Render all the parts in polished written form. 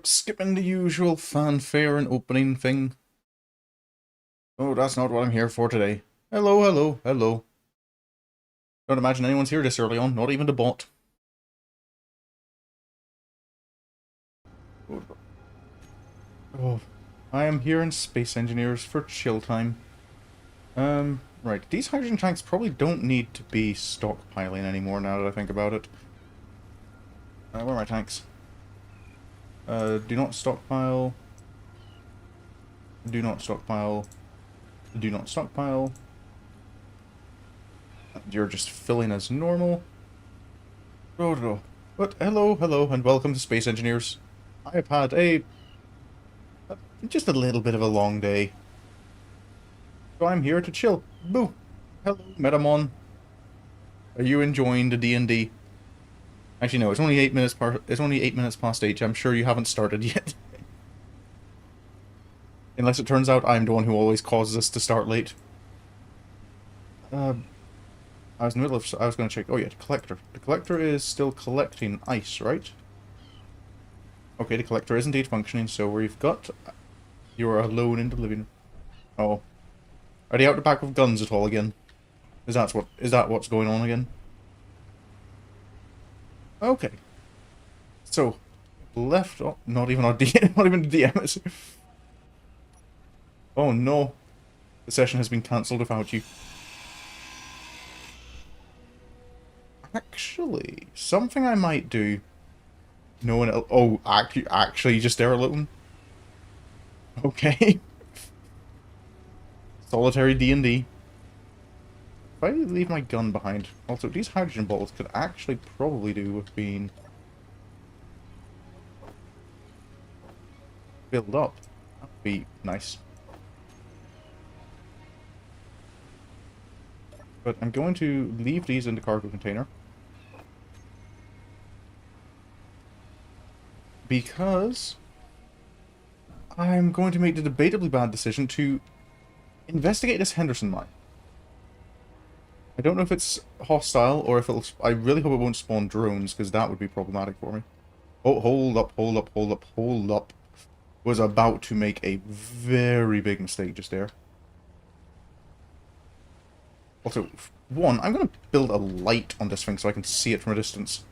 Skipping the usual fanfare and opening thing. Oh, that's not what I'm here for today. Hello, hello, hello. Don't imagine anyone's here this early on, not even the bot. Oh, I am here in Space Engineers for chill time. Right. These hydrogen tanks probably don't need to be stockpiling anymore now that I think about it. Where are my tanks? Do not stockpile. Do not stockpile. Do not stockpile. You're just filling as normal. Oh. But hello, hello, and welcome to Space Engineers. I have had just a little bit of a long day. So I'm here to chill. Boo! Hello, Metamon. Are you enjoying the D&D? Actually, no. It's only 8 minutes. It's only 8 minutes past 8. I'm sure you haven't started yet. Unless it turns out I'm the one who always causes us to start late. I was in the middle of. I was going to check. Oh yeah, the collector. The collector is still collecting ice, right? Okay, the collector is indeed functioning. So we've got. You're alone in the living room. Oh, are they out the back with guns at all again? Is that what's going on again? Okay. So, left. Oh, not even our DM. Not even the DM is. Oh no, the session has been cancelled without you. Actually, something I might do. No one else. Oh, actually, just there alone. Okay. Solitary D&D. If I leave my gun behind. Also, these hydrogen bottles could actually probably do with being filled up. That'd be nice. But I'm going to leave these in the cargo container. Because I'm going to make the debatably bad decision to investigate this Henderson mine. I don't know if it's hostile or if it'll... I really hope it won't spawn drones, because that would be problematic for me. Oh, hold up, hold up, hold up, hold up. Was about to make a very big mistake just there. Also, one, I'm going to build a light on this thing so I can see it from a distance.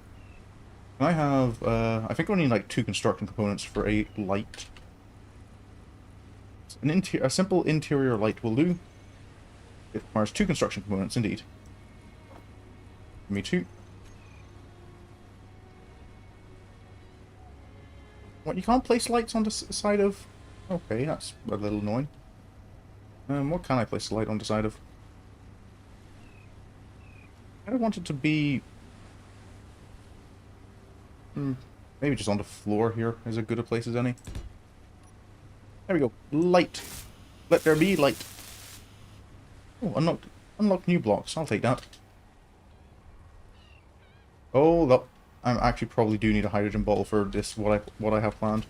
I have, I think I need like 2 construction components for a light. A simple interior light will do. It requires 2 construction components, indeed. Me too. What, you can't place lights on the side of... Okay, that's a little annoying. What can I place a light on the side of? I don't want it to be... maybe just on the floor here is as good a place as any. There we go. Light. Let there be light. Oh, unlock new blocks. I'll take that. Hold up. I actually probably do need a hydrogen bottle for this, what I have planned.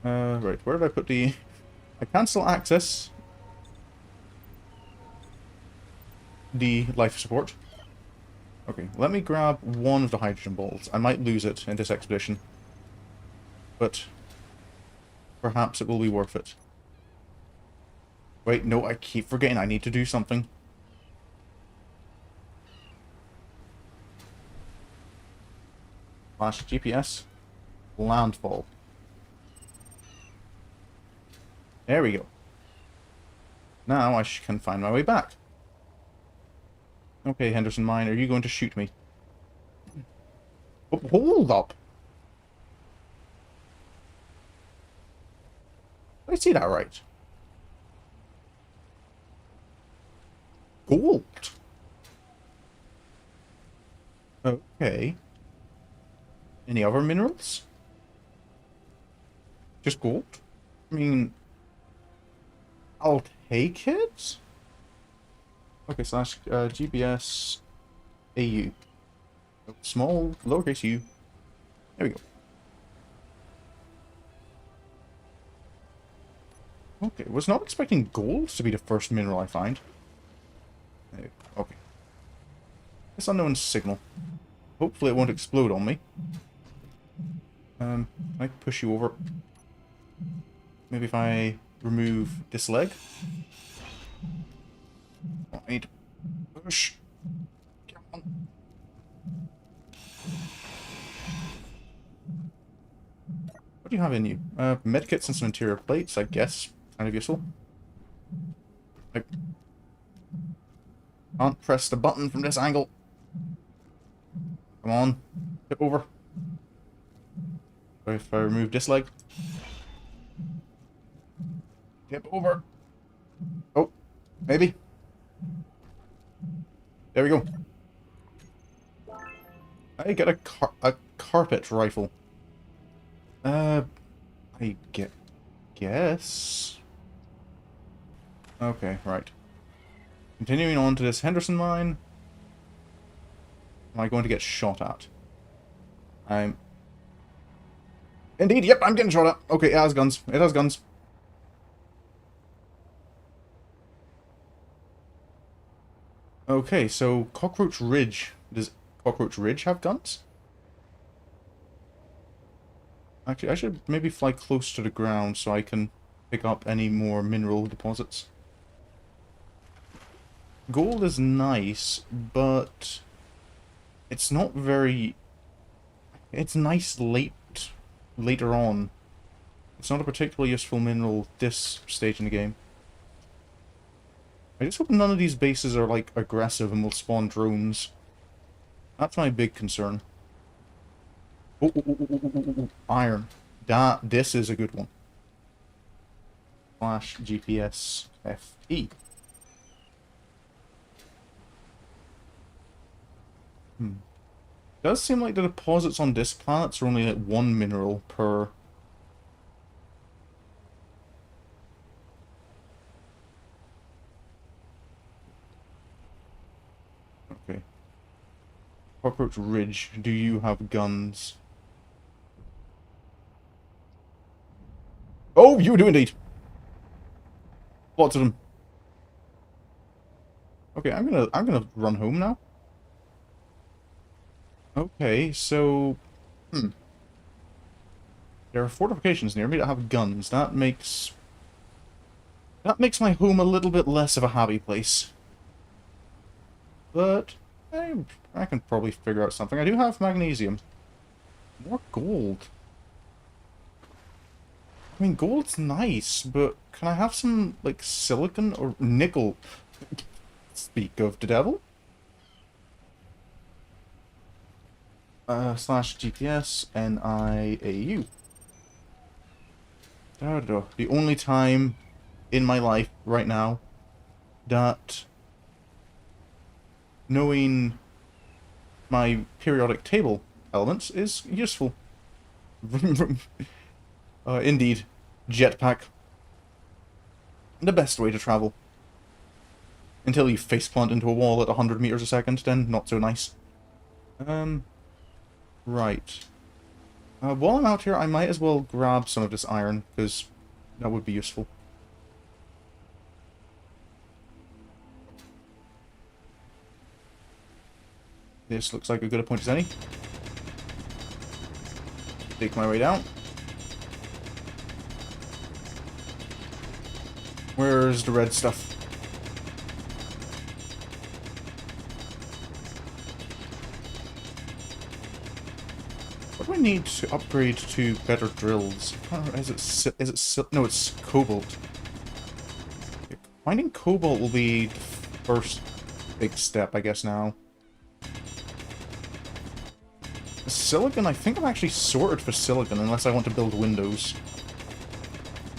Right, where did I put the... I can still access the life support. Okay, let me grab one of the hydrogen bottles. I might lose it in this expedition, but perhaps it will be worth it. Wait, no, I keep forgetting I need to do something. Flash GPS. Landfall. There we go. Now I can find my way back. Okay, Henderson Mine, are you going to shoot me? Oh, hold up! Did I see that right? Gold! Okay. Any other minerals? Just gold? I mean... I'll take it? Okay, slash GPS AU. Small, lowercase u. There we go. Okay, was not expecting gold to be the first mineral I find. Okay. This unknown signal. Hopefully it won't explode on me. Can I push you over? Maybe if I remove this leg. Oh, I need to push. Come on. What do you have in you? Medkits and some interior plates, I guess. Kind of useful. I can't press the button from this angle. Come on. Tip over. If I remove this leg. Tip over. Oh, maybe. There we go. I get a carpet rifle. I guess. Okay, right. Continuing on to this Henderson mine. Am I going to get shot at? Indeed, yep, I'm getting shot at. Okay, it has guns. It has guns. Okay, so Cockroach Ridge. Does Cockroach Ridge have guns? Actually, I should maybe fly close to the ground so I can pick up any more mineral deposits. Gold is nice, but it's not very... It's nice later on. It's not a particularly useful mineral this stage in the game. I just hope none of these bases are, like, aggressive and will spawn drones. That's my big concern. Oh, iron. This is a good one. Flash GPS FE. Does seem like the deposits on this planet are only like 1 mineral per... Okay. Cockroach Ridge, do you have guns? Oh, you do indeed! Lots of them. Okay, I'm gonna run home now. Okay, so... There are fortifications near me that have guns. That makes my home a little bit less of a happy place. But I can probably figure out something. I do have magnesium. More gold. I mean, gold's nice, but can I have some, like, silicon or nickel? Speak of the devil. Slash GPS NIAU. The only time in my life right now that knowing my periodic table elements is useful. Indeed. Jetpack. The best way to travel. Until you faceplant into a wall at 100 meters a second, then not so nice. Right. While I'm out here, I might as well grab some of this iron, because that would be useful. This looks like a good a point as any. Take my way down. Where's the red stuff? What do I need to upgrade to better drills? I can't remember. No, it's cobalt. Finding cobalt will be the first big step, I guess, now. Silicon, I think I'm actually sorted for silicon, unless I want to build windows.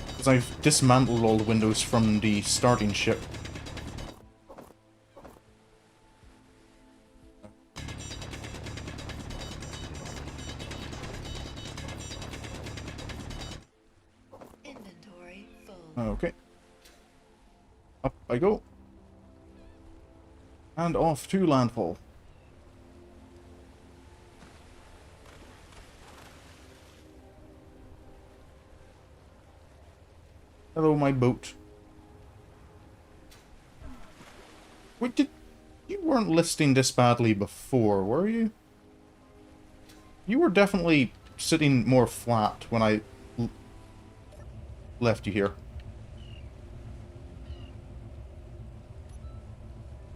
Because I've dismantled all the windows from the starting ship. Inventory full. Okay. Up I go. And off to landfall. Hello, my boat. Wait, you weren't listing this badly before, were you? You were definitely sitting more flat when I left you here.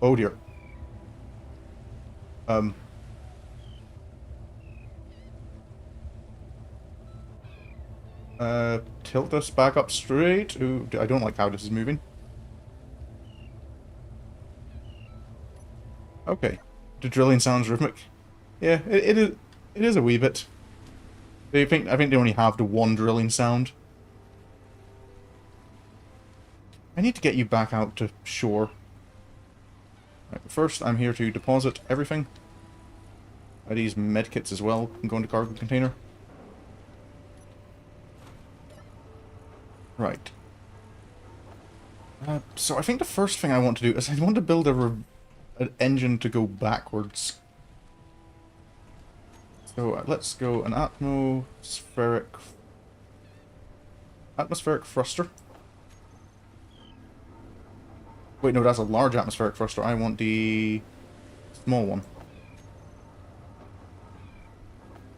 Oh dear. Tilt this back up straight. Ooh, I don't like how this is moving. Okay. The drilling sounds rhythmic. Yeah, it is a wee bit. I think they only have the one drilling sound. I need to get you back out to shore. Right, first, I'm here to deposit everything. These medkits as well can go into cargo container. Right. So I think the first thing I want to do is I want to build an engine to go backwards. So let's go an atmospheric thruster. Wait, no, that's a large atmospheric thruster. I want the small one.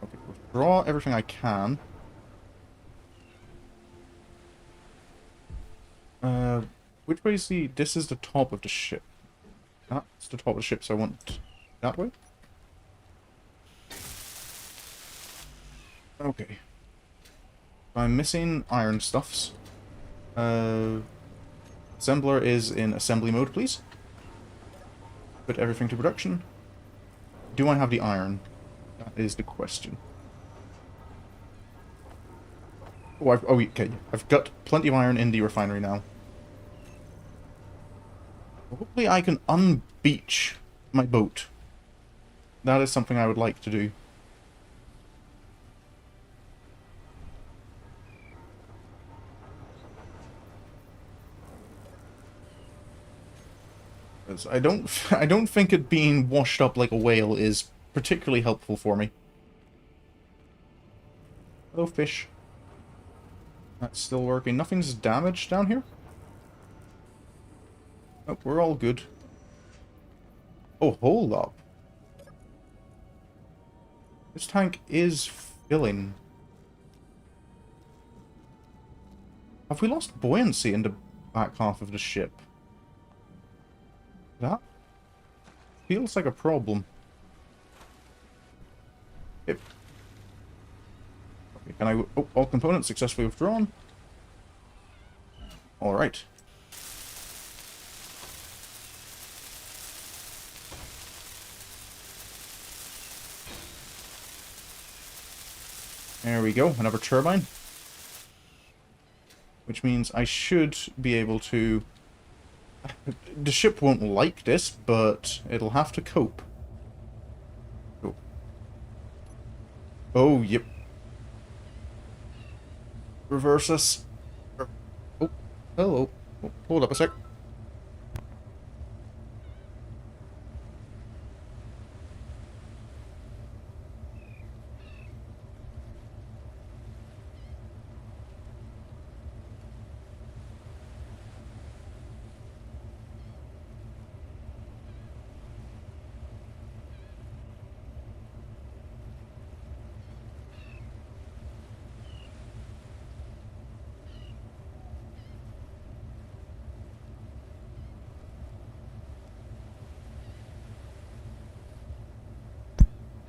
Okay, withdraw everything I can. Which way is the... This is the top of the ship. That's the top of the ship, so I want that way. Okay. I'm missing iron stuffs. Assembler is in assembly mode, please. Put everything to production. Do I have the iron? That is the question. Oh, okay. I've got plenty of iron in the refinery now. Hopefully I can unbeach my boat. That is something I would like to do. I don't think it being washed up like a whale is particularly helpful for me. Hello, fish. That's still working. Nothing's damaged down here? Oh, we're all good. Oh, hold up. This tank is filling. Have we lost buoyancy in the back half of the ship? That feels like a problem. Yep. Okay, can I... Oh, all components successfully withdrawn. Alright. There we go, another turbine. Which means I should be able to... The ship won't like this, but it'll have to cope. Oh, oh yep. Reverse us. Oh, hello. Oh, hold up a sec.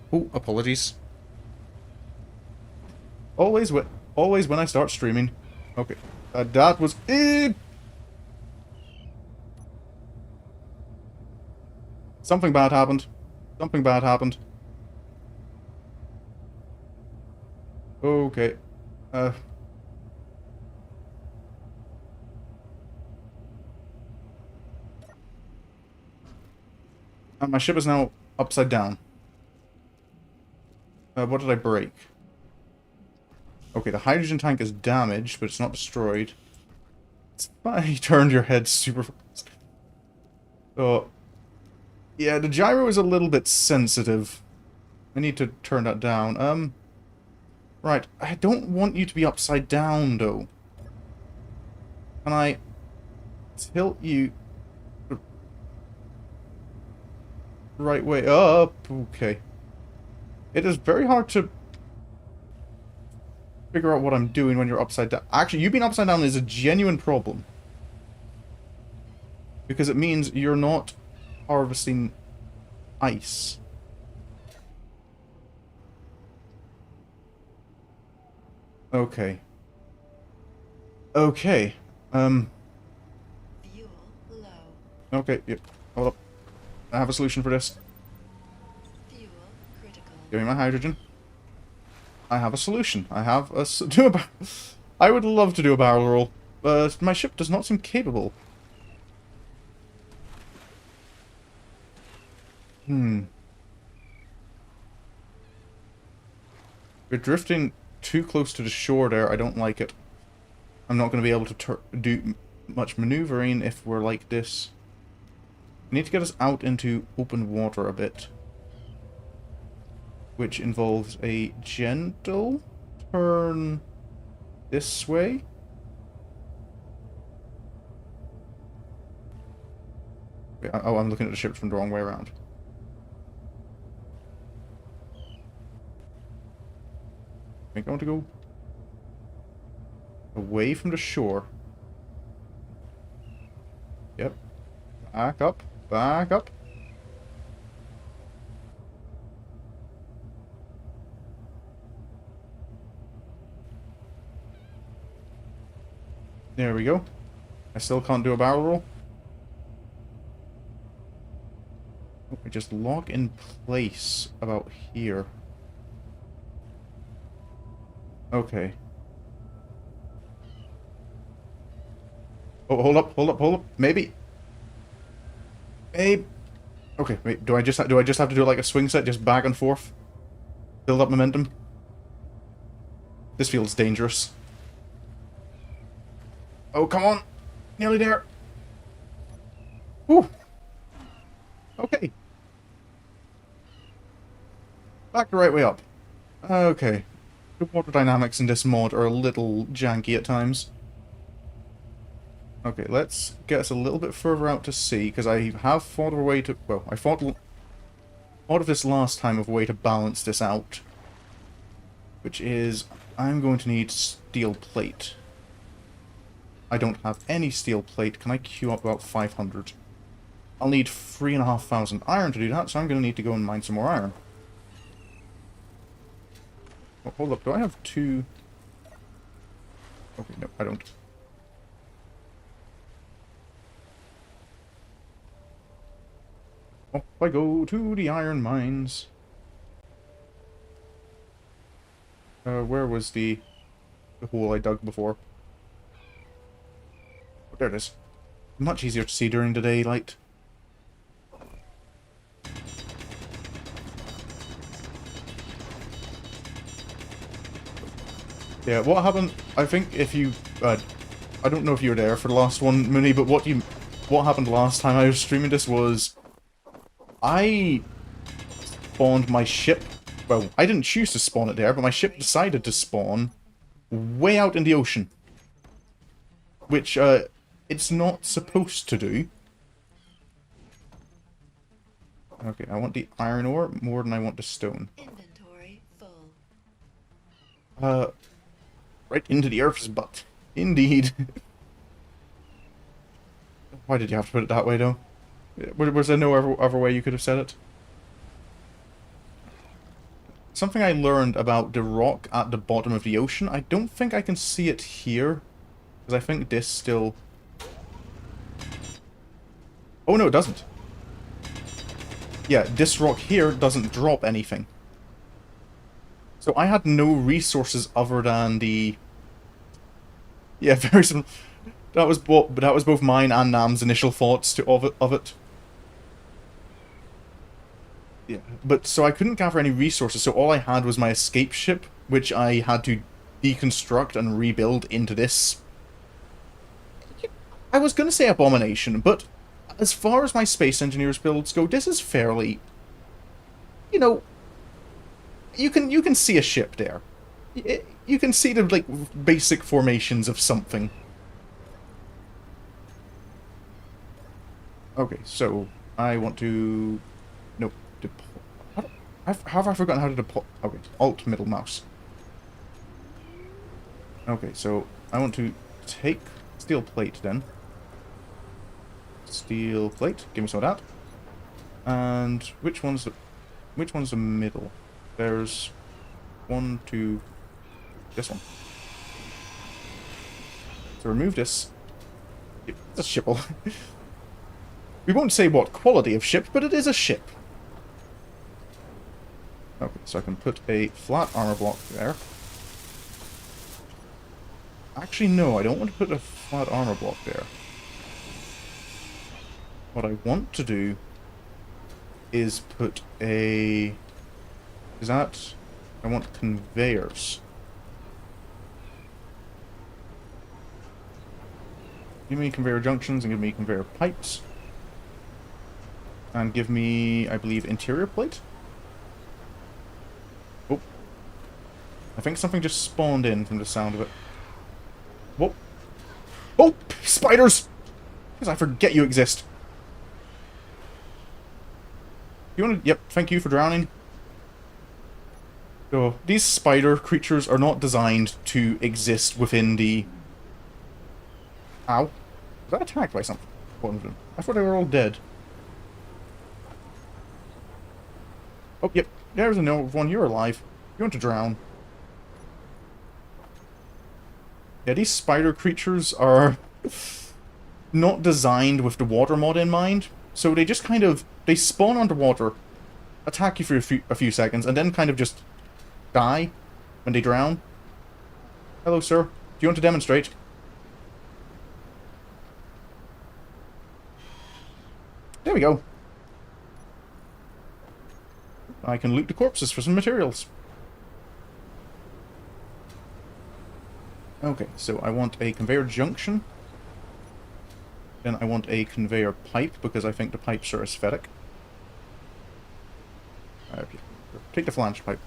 Oh, apologies. Always when I start streaming. Okay. That was... Something bad happened. Something bad happened. Okay. My ship is now upside down. What did I break? Okay, the hydrogen tank is damaged, but it's not destroyed. It's fine. You turned your head super fast. So, yeah, the gyro is a little bit sensitive. I need to turn that down. Right, I don't want you to be upside down, though. Can I tilt you the right way up? Okay. It is very hard to figure out what I'm doing when you're upside down. Actually, you being upside down is a genuine problem. Because it means you're not harvesting ice. Okay. Okay. Fuel low. Okay, yep. Hold up. I have a solution for this. Fuel critical. Give me my hydrogen. I have a solution. I have a... Do a I would love to do a barrel roll, but my ship does not seem capable. We're drifting too close to the shore there. I don't like it. I'm not going to be able to do much maneuvering if we're like this. We need to get us out into open water a bit. Which involves a gentle turn this way. Wait, oh, I'm looking at the ship from the wrong way around. I'm going to go away from the shore. Yep. Back up. Back up. There we go. I still can't do a barrel roll. We just lock in place about here. Okay. Oh, hold up, hold up, hold up. Maybe. Maybe. Okay, wait. Do I just have to do like a swing set, just back and forth, build up momentum? This feels dangerous. Oh, come on! Nearly there. Whew. Okay. Back the right way up. Okay. The water dynamics in this mod are a little janky at times. Okay, let's get us a little bit further out to sea, because I have thought of a way to... Well, I thought of this last time of a way to balance this out. Which is, I'm going to need steel plate. I don't have any steel plate. Can I queue up about 500? I'll need 3,500 iron to do that, so I'm going to need to go and mine some more iron. Oh, hold up, do I have two... Okay, no, I don't. Off I go to the iron mines. Where was the hole I dug before? Oh, there it is. Much easier to see during the daylight. Yeah, what happened? I think if you, I don't know if you were there for the last one, Mooney, but what happened last time I was streaming this was, I spawned my ship. Well, I didn't choose to spawn it there, but my ship decided to spawn way out in the ocean, which it's not supposed to do. Okay, I want the iron ore more than I want the stone. Inventory full. Right into the Earth's butt. Indeed. Why did you have to put it that way, though? Was there no other way you could have said it? Something I learned about the rock at the bottom of the ocean, I don't think I can see it here. Because I think this still... Oh no, it doesn't. Yeah, this rock here doesn't drop anything. So I had no resources other than the... Yeah, very simple. That was both mine and Nam's initial thoughts of it. Yeah, but so I couldn't gather any resources, so all I had was my escape ship, which I had to deconstruct and rebuild into this. I was going to say abomination, but as far as my Space Engineers builds go, this is fairly... You know, you can see a ship there. You can see the, like, basic formations of something. Okay, so I want to... Nope. How have I forgotten how to deploy? Okay, Alt middle mouse. Okay, so I want to take steel plate then. Steel plate, give me some of that. And which one's the middle? There's one, two, this one. So remove this. It's a shipple. We won't say what quality of ship, but it is a ship. Okay, so I can put a flat armor block there. Actually, no, I don't want to put a flat armor block there. What I want to do is put a... Is that... I want conveyors. Give me conveyor junctions and give me conveyor pipes. And give me, I believe, interior plate? Oh. I think something just spawned in from the sound of it. Whoa. Oh! Spiders! Because I forget you exist. You wanna... Yep, thank you for drowning. So, these spider creatures are not designed to exist within the... Ow. Was that attacked by something? One of them. I thought they were all dead. Oh, yep. There's another one. You're alive. You want to drown. Yeah, these spider creatures are not designed with the water mod in mind. So they just kind of... They spawn underwater, attack you for a few seconds, and then kind of just die when they drown. Hello, sir. Do you want to demonstrate? There we go. I can loot the corpses for some materials. Okay, so I want a conveyor junction. Then I want a conveyor pipe, because I think the pipes are aesthetic. Okay. Take the flange pipe.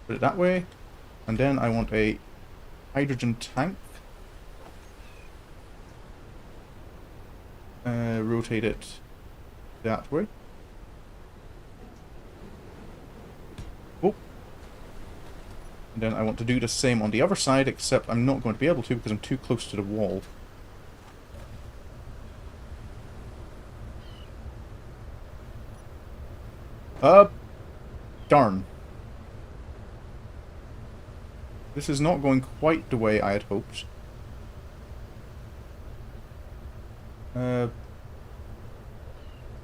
Put it that way. And then I want a hydrogen tank. Rotate it that way. Oh. And then I want to do the same on the other side, except I'm not going to be able to because I'm too close to the wall. Darn. This is not going quite the way I had hoped.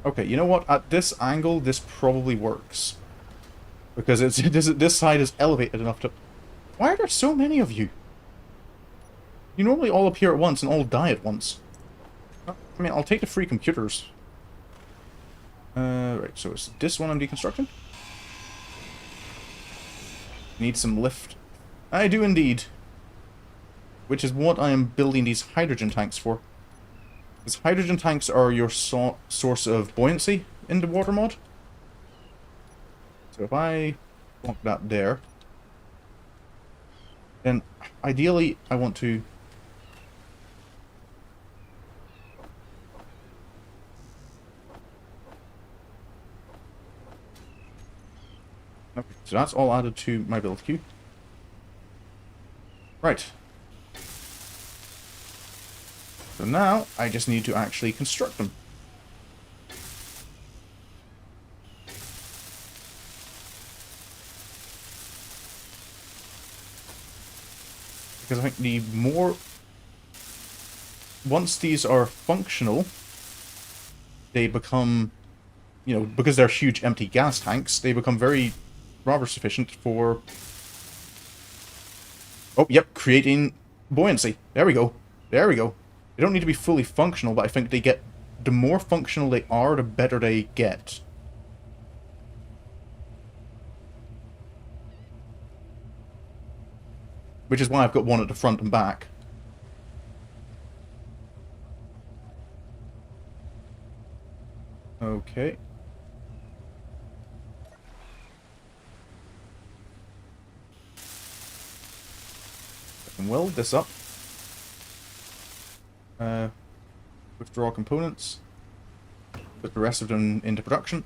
Okay, you know what? At this angle, this probably works. Because this side is elevated enough to... Why are there so many of you? You normally all appear at once and all die at once. I mean, I'll take the free computers. Right, so it's this one I'm deconstructing. Need some lift. I do indeed. Which is what I am building these hydrogen tanks for. Because hydrogen tanks are your source of buoyancy in the water mod. So if I block that there, then ideally I want to... Okay, so that's all added to my build queue. Right. So now, I just need to actually construct them. Because I think the more... Once these are functional, they become, you know, because they're huge empty gas tanks, they become very rather sufficient for... Oh, yep, creating buoyancy. There we go. There we go. They don't need to be fully functional, but I think they get... The more functional they are, the better they get. Which is why I've got one at the front and back. Okay. I can weld this up. Withdraw components. Put the rest of them into production.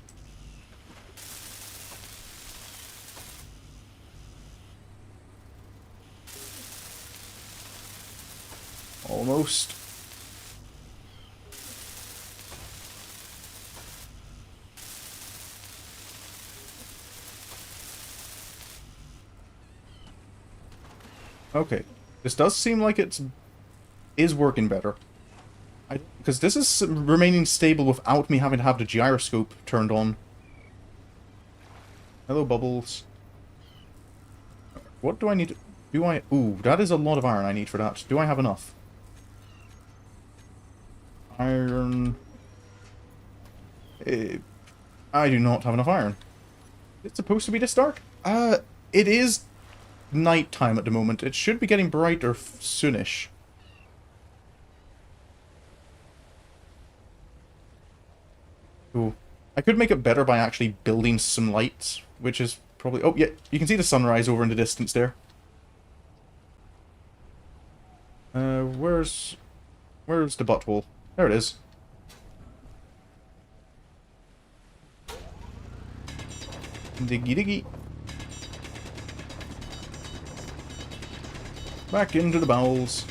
Almost. Okay. This does seem like it is working better. Because this is remaining stable without me having to have the gyroscope turned on. Hello, Bubbles. What do I need to... Do I... Ooh, that is a lot of iron I need for that. Do I have enough? Iron... I do not have enough iron. It's supposed to be this dark? It is nighttime at the moment. It should be getting brighter soonish. Ooh. I could make it better by actually building some lights, which is probably... Oh, yeah, you can see the sunrise over in the distance there. Where's the butthole? There it is. Diggy diggy. Back into the bowels.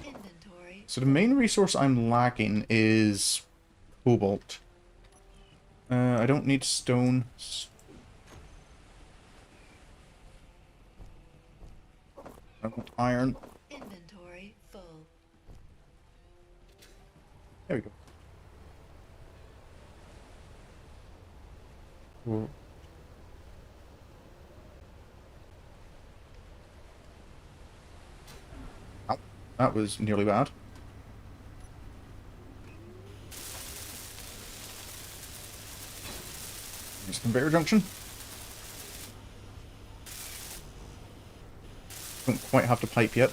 Inventory. So the main resource I'm lacking is cobalt. I don't need stone. I want iron. Inventory full. There we go. Cool. Ow, that was nearly bad. There's conveyor junction. Don't quite have to pipe yet.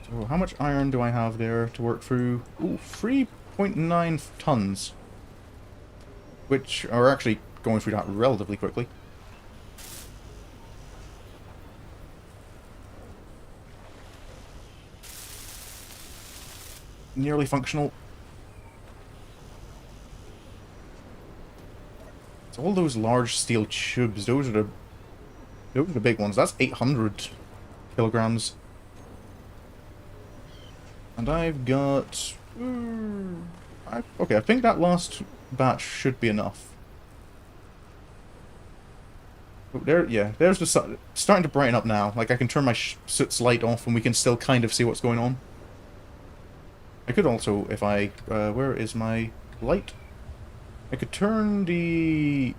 So how much iron do I have there to work through? Ooh, 3.9 tons. Which are actually going through that relatively quickly. Nearly functional. It's all those large steel tubes. Those are the big ones. That's 800 kilograms. And I've got... okay, I think that last batch should be enough. Oh, there, yeah, there's the sun. Starting to brighten up now. Like, I can turn my suit's light off and we can still kind of see what's going on. I could also, if I... where is my light? I could turn the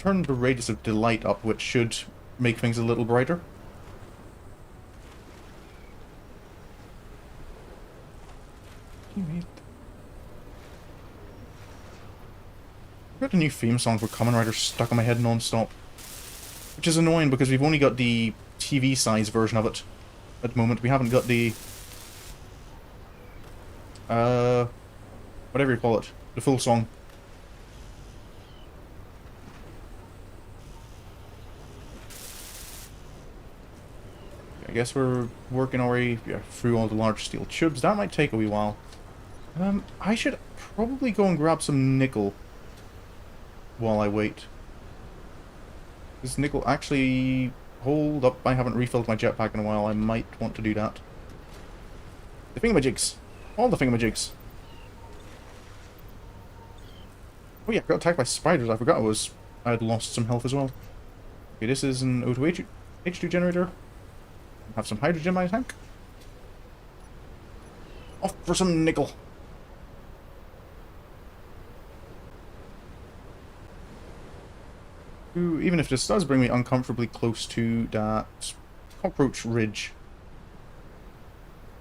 radius of the light up, which should make things a little brighter. I've got a new theme song for Kamen Rider stuck in my head non-stop. Which is annoying because we've only got the TV size version of it at the moment. We haven't got the... whatever you call it. The full song. I guess we're working our way through all the large steel tubes. That might take a wee while. I should probably go and grab some nickel while I wait. Does nickel actually... Hold up, I haven't refilled my jetpack in a while. I might want to do that. The thingamajigs. All the thingamajigs. Oh yeah, I got attacked by spiders. I forgot I had lost some health as well. Okay, this is an O2 H2 generator. Have some hydrogen in my tank. Off for some nickel. Ooh, even if this does bring me uncomfortably close to that cockroach ridge.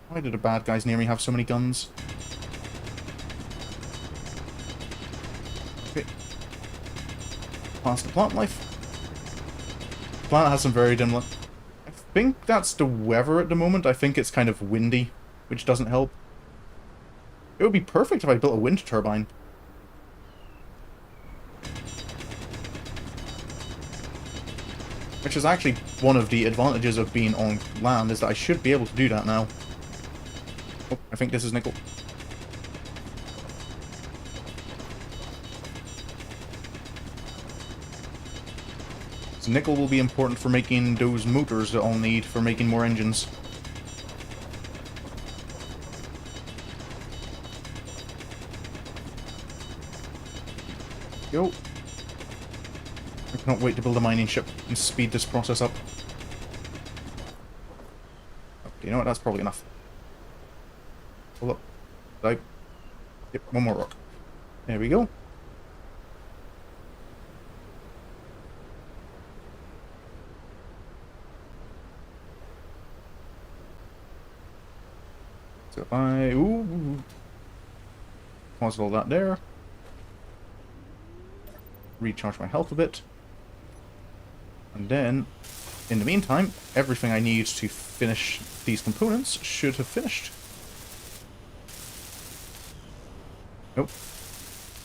Why did the bad guys near me have so many guns? Okay. Past the plant life. The plant has some very dim light. I think that's the weather at the moment. I think it's kind of windy, which doesn't help. It would be perfect if I built a wind turbine. Which is actually one of the advantages of being on land, is that I should be able to do that now. Oh, I think this is nickel. So nickel will be important for making those motors that I'll need for making more engines. Yo. I cannot wait to build a mining ship and speed this process up. Okay, you know what? That's probably enough. Hold up. Yep, one more rock. There we go. So if I... Ooh. Pause all that there. Recharge my health a bit. And then, in the meantime, everything I need to finish these components should have finished. Nope.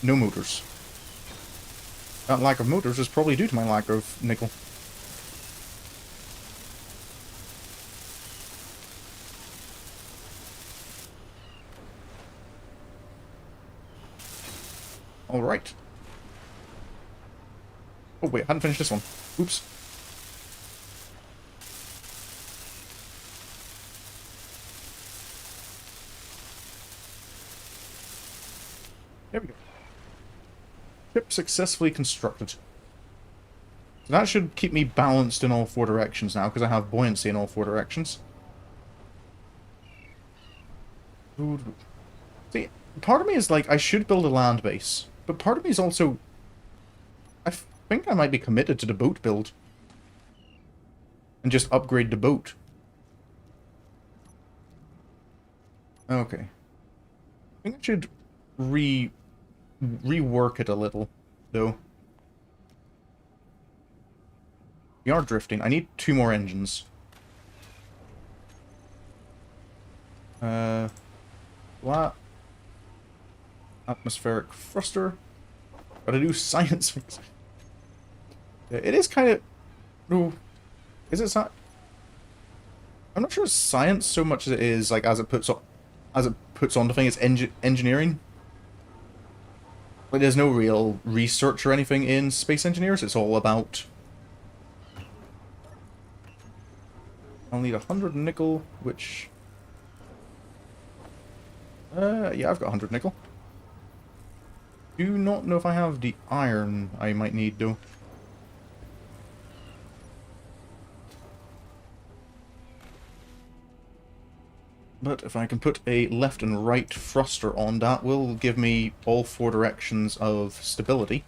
No motors. That lack of motors is probably due to my lack of nickel. Alright. Oh wait, I hadn't finished this one. Oops. There we go. Ship successfully constructed. So that should keep me balanced in all four directions now, because I have buoyancy in all four directions. See, part of me is like, I should build a land base. But part of me is also... I think I might be committed to the boat build. And just upgrade the boat. Okay. I think I should rework it a little, though. We are drifting. I need 2 more engines. Flat. Atmospheric thruster. Gotta do science things. It is kind of... No. Is it science? I'm not sure it's science so much as it is, like, as it puts on the thing, it's engineering. Like, there's no real research or anything in Space Engineers. It's all about... I'll need 100 nickel, which... yeah, I've got 100 nickel. Do not know if I have the iron I might need, though. But if I can put a left and right thruster on, that will give me all 4 directions of stability.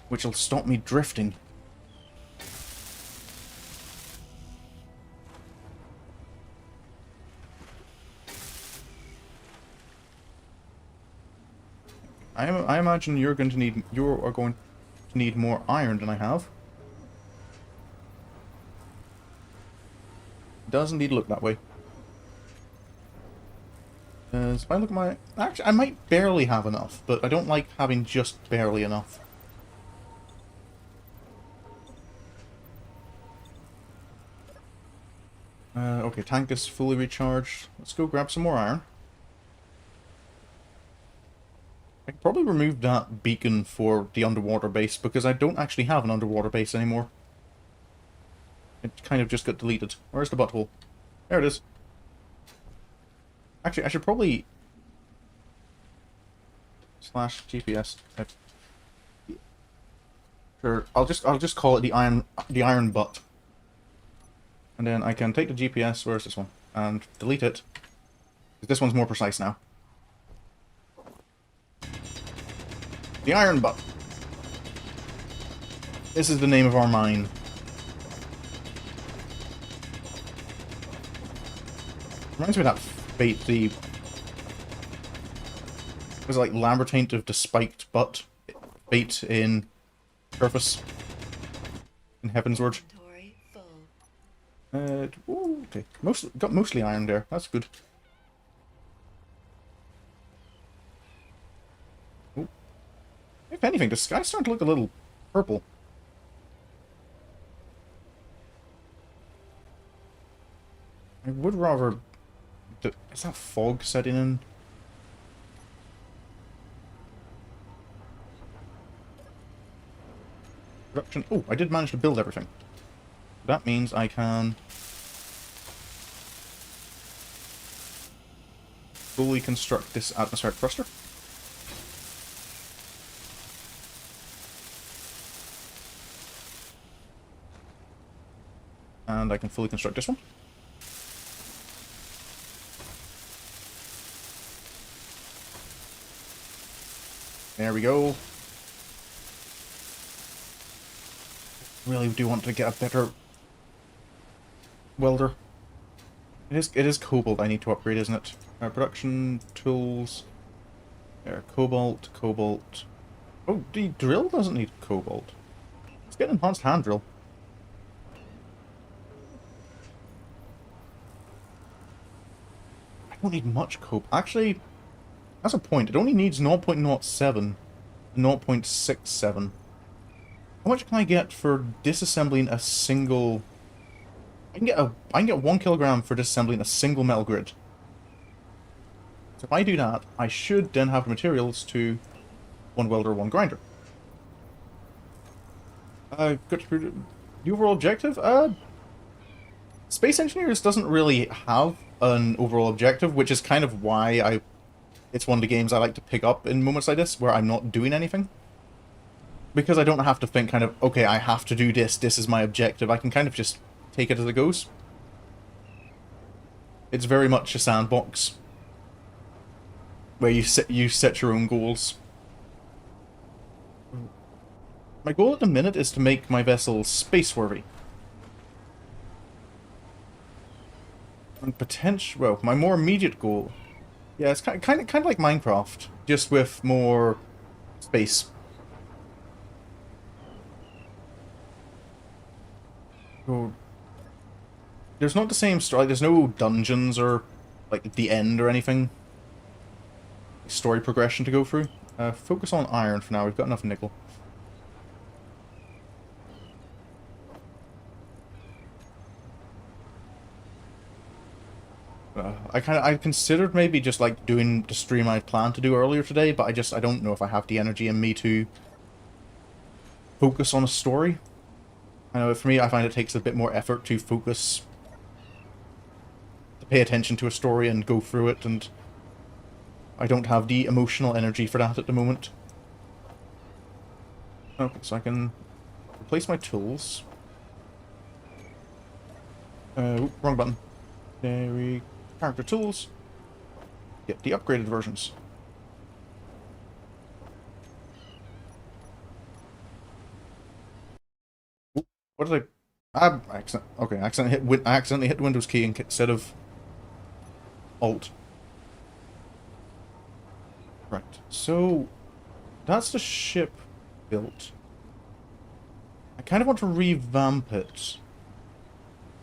Which will stop me drifting. I imagine you are going to need more iron than I have. Does indeed look that way. If I look at my... Actually, I might barely have enough, but I don't like having just barely enough. Okay, tank is fully recharged. Let's go grab some more iron. I can probably remove that beacon for the underwater base, because I don't actually have an underwater base anymore. It kind of just got deleted. Where's the butthole? There it is. Actually, I should probably... /GPS. Sure, I'll just call it the iron butt. And then I can take the GPS, where's this one? And delete it. Because this one's more precise now. The iron butt. This is the name of our mine. Reminds me of that fate, the... Was it like Lambertaint of the spiked butt? Fate in Surface. In Heavensward. Inventory full. Ooh, okay. Got mostly iron there. That's good. Ooh. If anything, the sky's starting to look a little purple. I would rather... Is that fog setting in? Production. Oh, I did manage to build everything. That means I can fully construct this atmospheric thruster. And I can fully construct this one. There we go. Really do want to get a better welder. It is cobalt I need to upgrade, isn't it? Production tools. There, cobalt. Oh, the drill doesn't need cobalt. Let's get an enhanced hand drill. I don't need much cobalt. Actually, that's a point. It only needs 0.07, 0.67. How much can I get for disassembling a single... I can get 1 kilogram for disassembling a single metal grid. So if I do that, I should then have the materials to 1 welder, 1 grinder. Got to the overall objective? Space Engineers doesn't really have an overall objective, which is kind of why it's one of the games I like to pick up in moments like this, where I'm not doing anything. Because I don't have to think kind of, okay, I have to do this, this is my objective. I can kind of just take it as it goes. It's very much a sandbox, where you set your own goals. My goal at the minute is to make my vessel space-worthy. And well, my more immediate goal, yeah, it's kind of like Minecraft, just with more space. So, there's not the same story. There's no dungeons or like the end or anything. Story progression to go through. Focus on iron for now. We've got enough nickel. I considered maybe just like doing the stream I planned to do earlier today, but I don't know if I have the energy in me to focus on a story. I know for me, I find it takes a bit more effort to focus, to pay attention to a story and go through it, and I don't have the emotional energy for that at the moment. Okay, so I can replace my tools. Wrong button. There we go. Character tools. Get the upgraded versions. What did I... Okay, I accidentally hit the Windows key instead of Alt. Right, so that's the ship built. I kind of want to revamp it.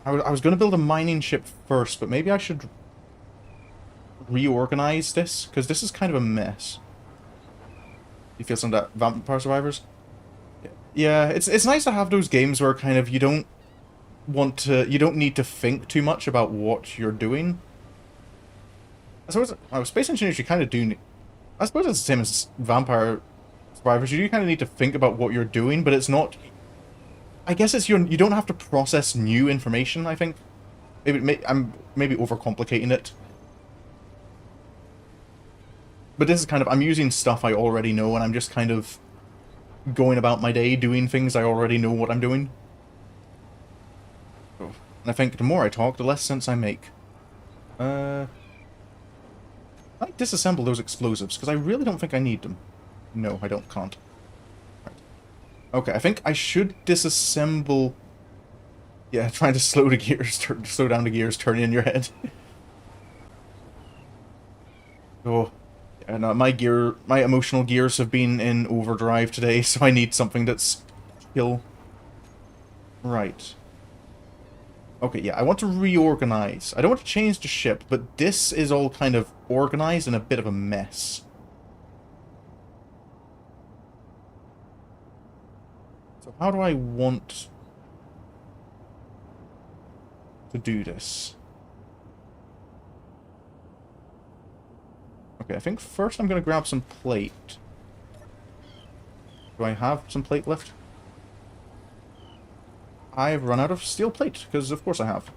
I was going to build a mining ship first, but maybe I should reorganize this, because this is kind of a mess. You feel some of that Vampire Survivors? Yeah, it's nice to have those games where kind of you don't need to think too much about what you're doing. I suppose Space Engineers you kind of do. I suppose it's the same as Vampire Survivors. You do kind of need to think about what you're doing, but it's not. I guess it's you don't have to process new information. I think I'm maybe overcomplicating it. But this is kind of, I'm using stuff I already know, and I'm just kind of going about my day doing things I already know what I'm doing. And I think the more I talk, the less sense I make. I disassemble those explosives, because I really don't think I need them. No, I can't. Right. Okay, I think I should disassemble... Yeah, trying to slow the gears, slow down the gears turning in your head. Oh... And my emotional gears have been in overdrive today, so I need something that's chill. Right. Okay, yeah, I want to reorganize. I don't want to change the ship, but this is all kind of organized in a bit of a mess. So how do I want to do this? Okay, I think first I'm going to grab some plate. Do I have some plate left? I've run out of steel plate, because of course I have.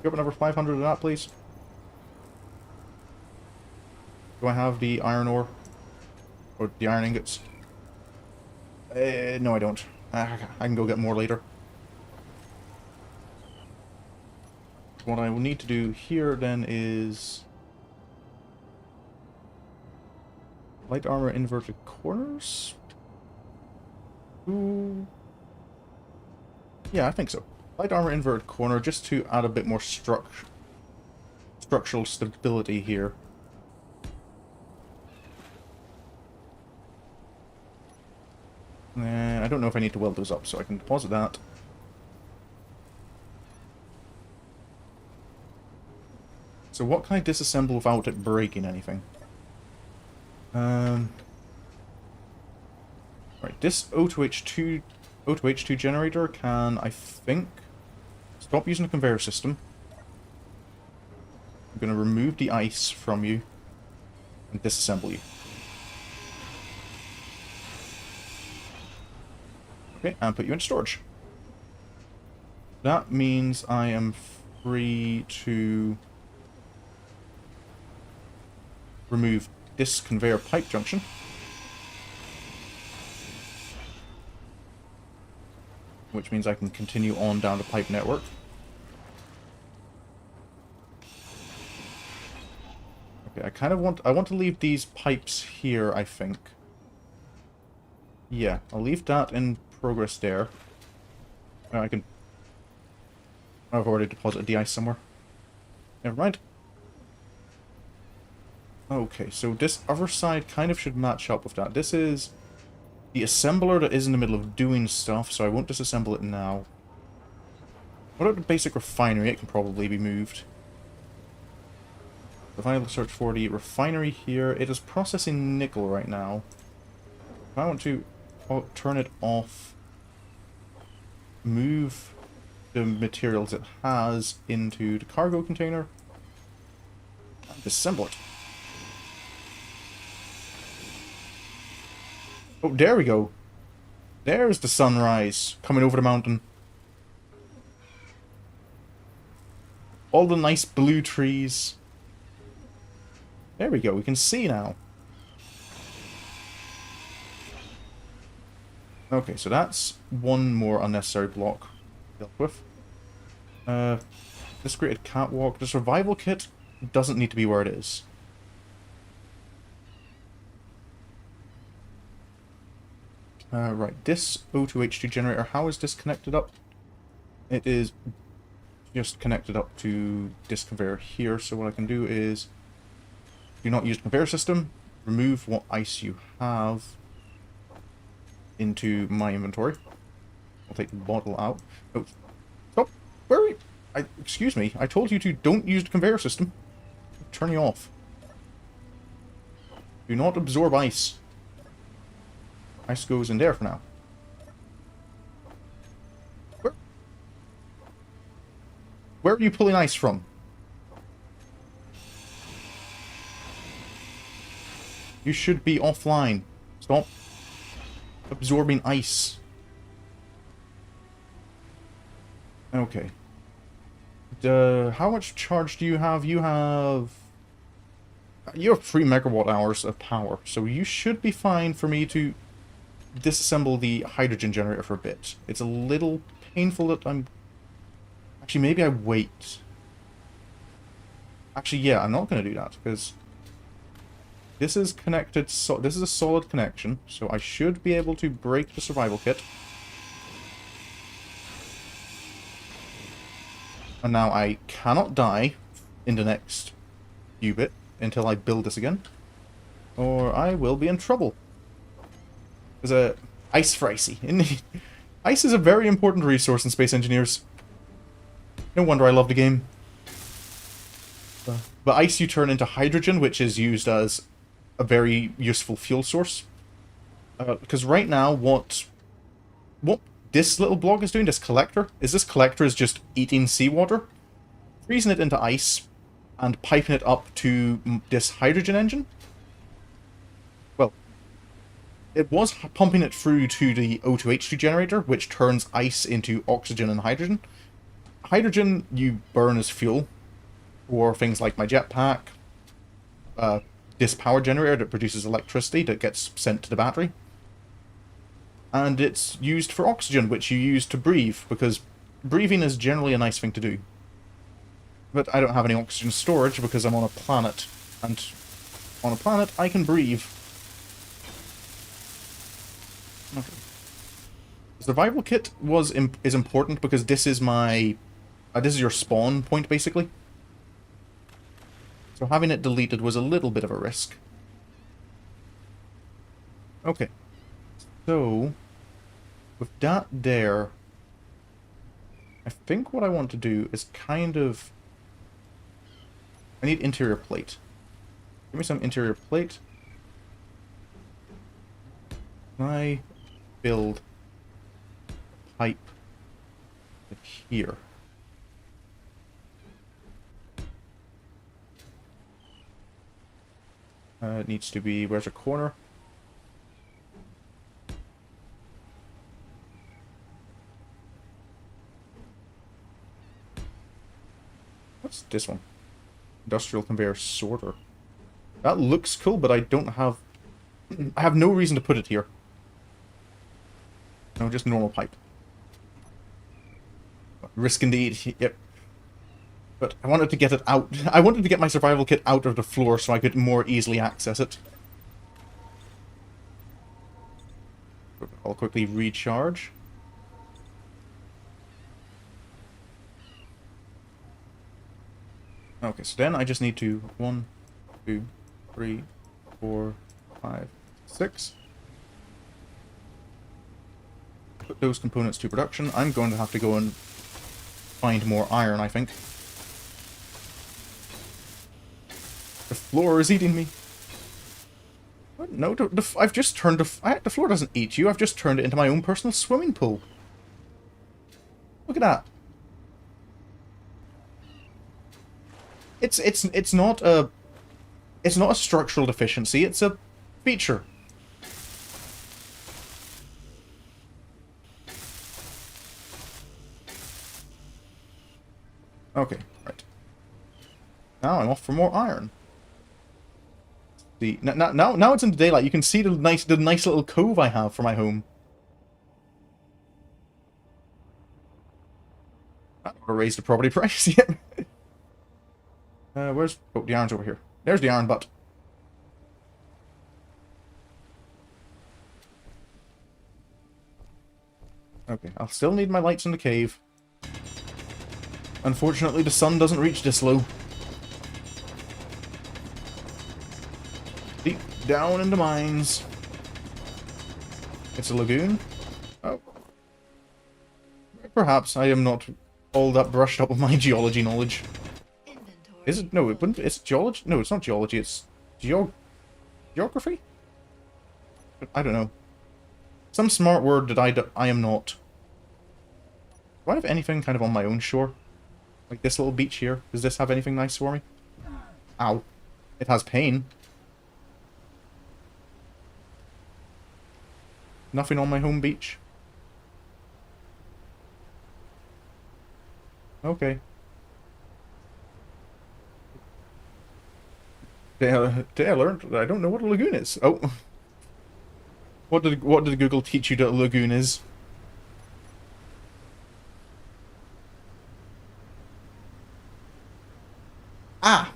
Give another 500 of that, please. Do I have the iron ore? Or the iron ingots? No, I don't. I can go get more later. What I will need to do here then is... light armor inverted corners? Ooh. Yeah, I think so. Light armor inverted corner, just to add a bit more structural stability here. And I don't know if I need to weld those up, so I can deposit that. So what can I disassemble without it breaking anything? Right, this O2H2 generator can, I think, stop using the conveyor system. I'm going to remove the ice from you and disassemble you. Okay, and put you in storage. That means I am free to remove this conveyor pipe junction. Which means I can continue on down the pipe network. Okay, I want to leave these pipes here, I think. Yeah, I'll leave that in progress there. I've already deposited the ice somewhere. Never mind. Okay, so this other side kind of should match up with that. This is the assembler that is in the middle of doing stuff, so I won't disassemble it now. What about the basic refinery? It can probably be moved. If I search for the refinery here, it is processing nickel right now. If I want to turn it off, move the materials it has into the cargo container, and disassemble it. Oh, there we go. There's the sunrise coming over the mountain. All the nice blue trees. There we go, we can see now. Okay, so that's one more unnecessary block dealt with. This created catwalk. The survival kit doesn't need to be where it is. Right, this O2H2 generator, how is this connected up? It is just connected up to this conveyor here, so what I can do is do not use the conveyor system, remove what ice you have into my inventory. I'll take the bottle out. Oh, stop! Where are you? Excuse me, I told you to don't use the conveyor system. Turn you off. Do not absorb ice. Ice goes in there for now. Where are you pulling ice from? You should be offline. Stop absorbing ice. Okay. How much charge do you have? You have 3 megawatt hours of power, so you should be fine for me to disassemble the hydrogen generator for a bit. It's a little painful that I'm... Actually, maybe I wait. Actually, yeah, I'm not going to do that, because this is connected, so this is a solid connection, so I should be able to break the survival kit. And now I cannot die in the next few bit until I build this again, or I will be in trouble. There's ice for icy. Ice is a very important resource in Space Engineers. No wonder I love the game. But ice you turn into hydrogen, which is used as a very useful fuel source. Because right now, what what this little block is doing, this collector, is this collector is just eating seawater, freezing it into ice, and piping it up to this hydrogen engine. Well, it was pumping it through to the O2H2 generator, which turns ice into oxygen and hydrogen. Hydrogen you burn as fuel for things like my jetpack, this power generator that produces electricity that gets sent to the battery. And it's used for oxygen, which you use to breathe, because breathing is generally a nice thing to do. But I don't have any oxygen storage because I'm on a planet, and on a planet I can breathe. Okay. The survival kit is important because this is my this is your spawn point basically. So having it deleted was a little bit of a risk. Okay. So with that there, I think what I want to do is kind of... I need interior plate. Give me some interior plate. Can I build a pipe here? It needs to be... Where's a corner? What's this one? Industrial conveyor sorter. That looks cool, but I don't have... I have no reason to put it here. No, just normal pipe. Risk indeed, yep. But I wanted to get it out. I wanted to get my survival kit out of the floor so I could more easily access it. I'll quickly recharge. Okay, so then I just need to 1, 2, 3, 4, 5, 6. Put those components to production. I'm going to have to go and find more iron, I think. The floor is eating me. What? No, I've just turned the floor doesn't eat you. I've just turned it into my own personal swimming pool. Look at that. It's not a structural deficiency. It's a feature. Okay, right. Now I'm off for more iron. See, now it's into daylight. You can see the nice little cove I have for my home. I don't want to raise the property price yet. Where's... Oh, the iron's over here. There's the iron butt. Okay, I'll still need my lights in the cave. Unfortunately, the sun doesn't reach this low. Deep down in the mines. It's a lagoon? Oh. Perhaps I am not all that brushed up with my geology knowledge. Is it? No, it wouldn't. It's geology? No, it's not geology. It's geography? I don't know. Some smart word that I am not. Do I have anything kind of on my own shore? Like this little beach here? Does this have anything nice for me? Ow. It has pain. Nothing on my home beach? Okay. Today I learned that I don't know what a lagoon is. Oh. What did Google teach you that a lagoon is? Ah!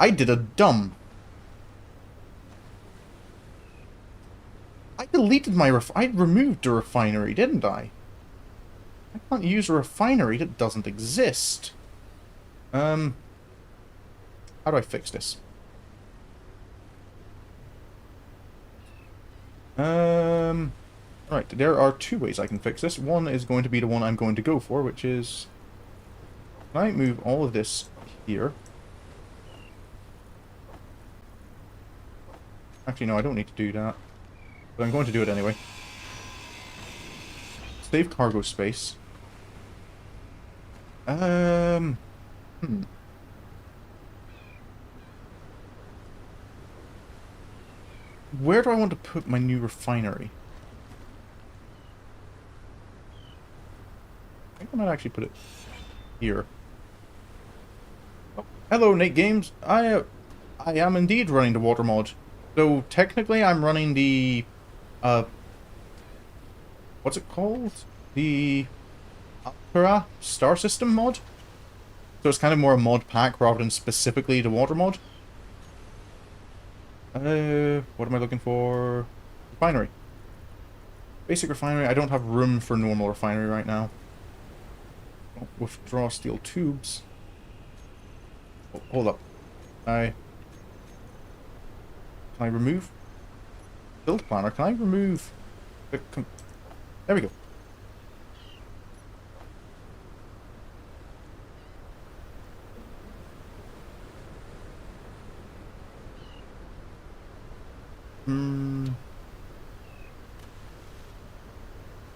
I did a dumb. I deleted my I removed the refinery, didn't I? I can't use a refinery that doesn't exist. How do I fix this? Right, there are two ways I can fix this. One is going to be the one I'm going to go for, which is... Can I move all of this here? Actually, no, I don't need to do that. But I'm going to do it anyway. Save cargo space. Hmm. Where do I want to put my new refinery? I think I might actually put it here. Oh, hello, Nate Games. I am indeed running the water mod. So technically, I'm running the what's it called? The Alpera Star System mod. So it's kind of more a mod pack rather than specifically the water mod. What am I looking for? Refinery. Basic refinery. I don't have room for normal refinery right now. Oh, withdraw steel tubes. Oh, hold up. Can I remove? Build planner. Can I remove? There we go.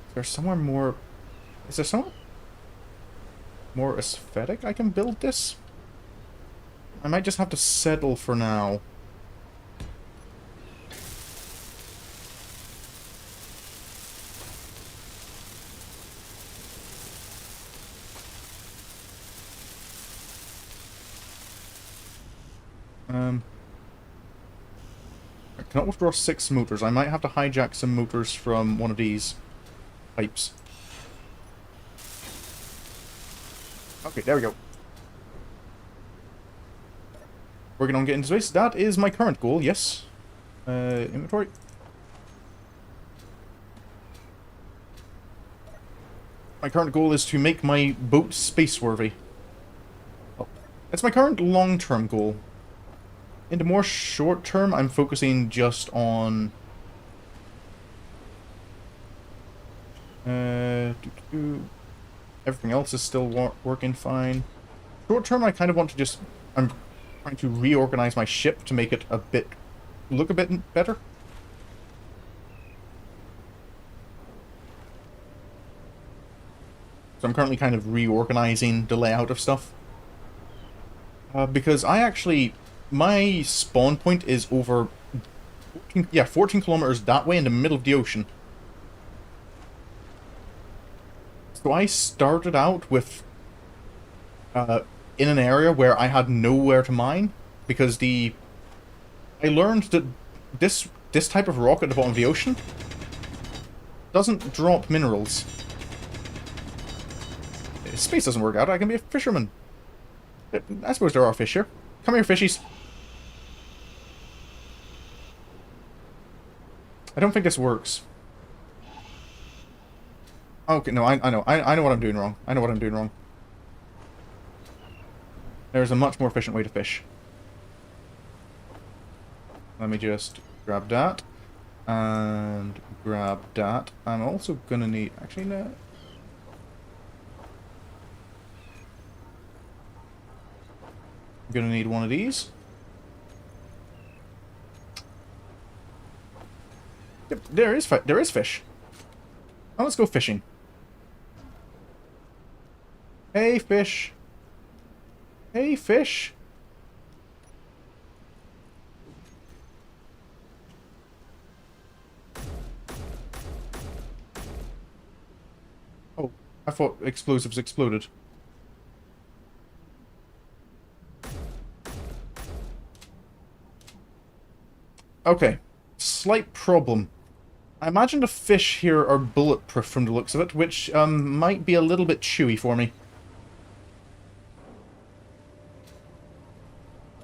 Is there somewhere more... Is there somewhere more aesthetic I can build this? I might just have to settle for now. I cannot withdraw 6 motors. I might have to hijack some motors from one of these pipes. Okay, there we go. Working on getting space. That is my current goal, yes. Inventory. My current goal is to make my boat space-worthy. Oh, that's my current long-term goal. In the more short-term, I'm focusing just on... Everything else is still working fine. Short-term, I kind of want to just... I'm trying to reorganize my ship to make it look a bit better. So I'm currently kind of reorganizing the layout of stuff. Because my spawn point is over 14 kilometers that way in the middle of the ocean. So I started out with in an area where I had nowhere to mine, because I learned that this type of rock at the bottom of the ocean doesn't drop minerals. Space doesn't work out. I can be a fisherman. I suppose there are fish here. Come here, fishies. I don't think this works. Okay, no, I know. I know what I'm doing wrong. I know what I'm doing wrong. There's a much more efficient way to fish. Let me just grab that. And grab that. I'm also gonna need... Actually, no. I'm gonna need one of these. Yep, there is fish. Now let's go fishing. Hey, fish. Hey, fish. Oh, I thought explosives exploded. Okay. Slight problem. I imagine the fish here are bulletproof from the looks of it, which might be a little bit chewy for me.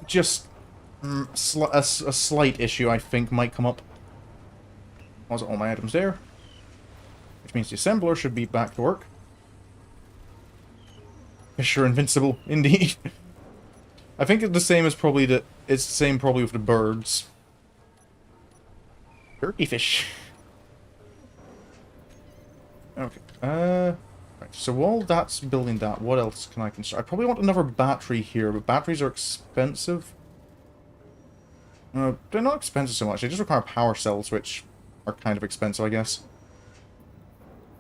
Just a slight issue, I think, might come up. Was all my items there? Which means the assembler should be back to work. Fish are invincible, indeed. I think it's the same as probably it's the same probably with the birds. Turkey fish. Okay. Right, so while that's building that, what else can I construct? I probably want another battery here, but batteries are expensive. They're not expensive so much. They just require power cells, which are kind of expensive, I guess.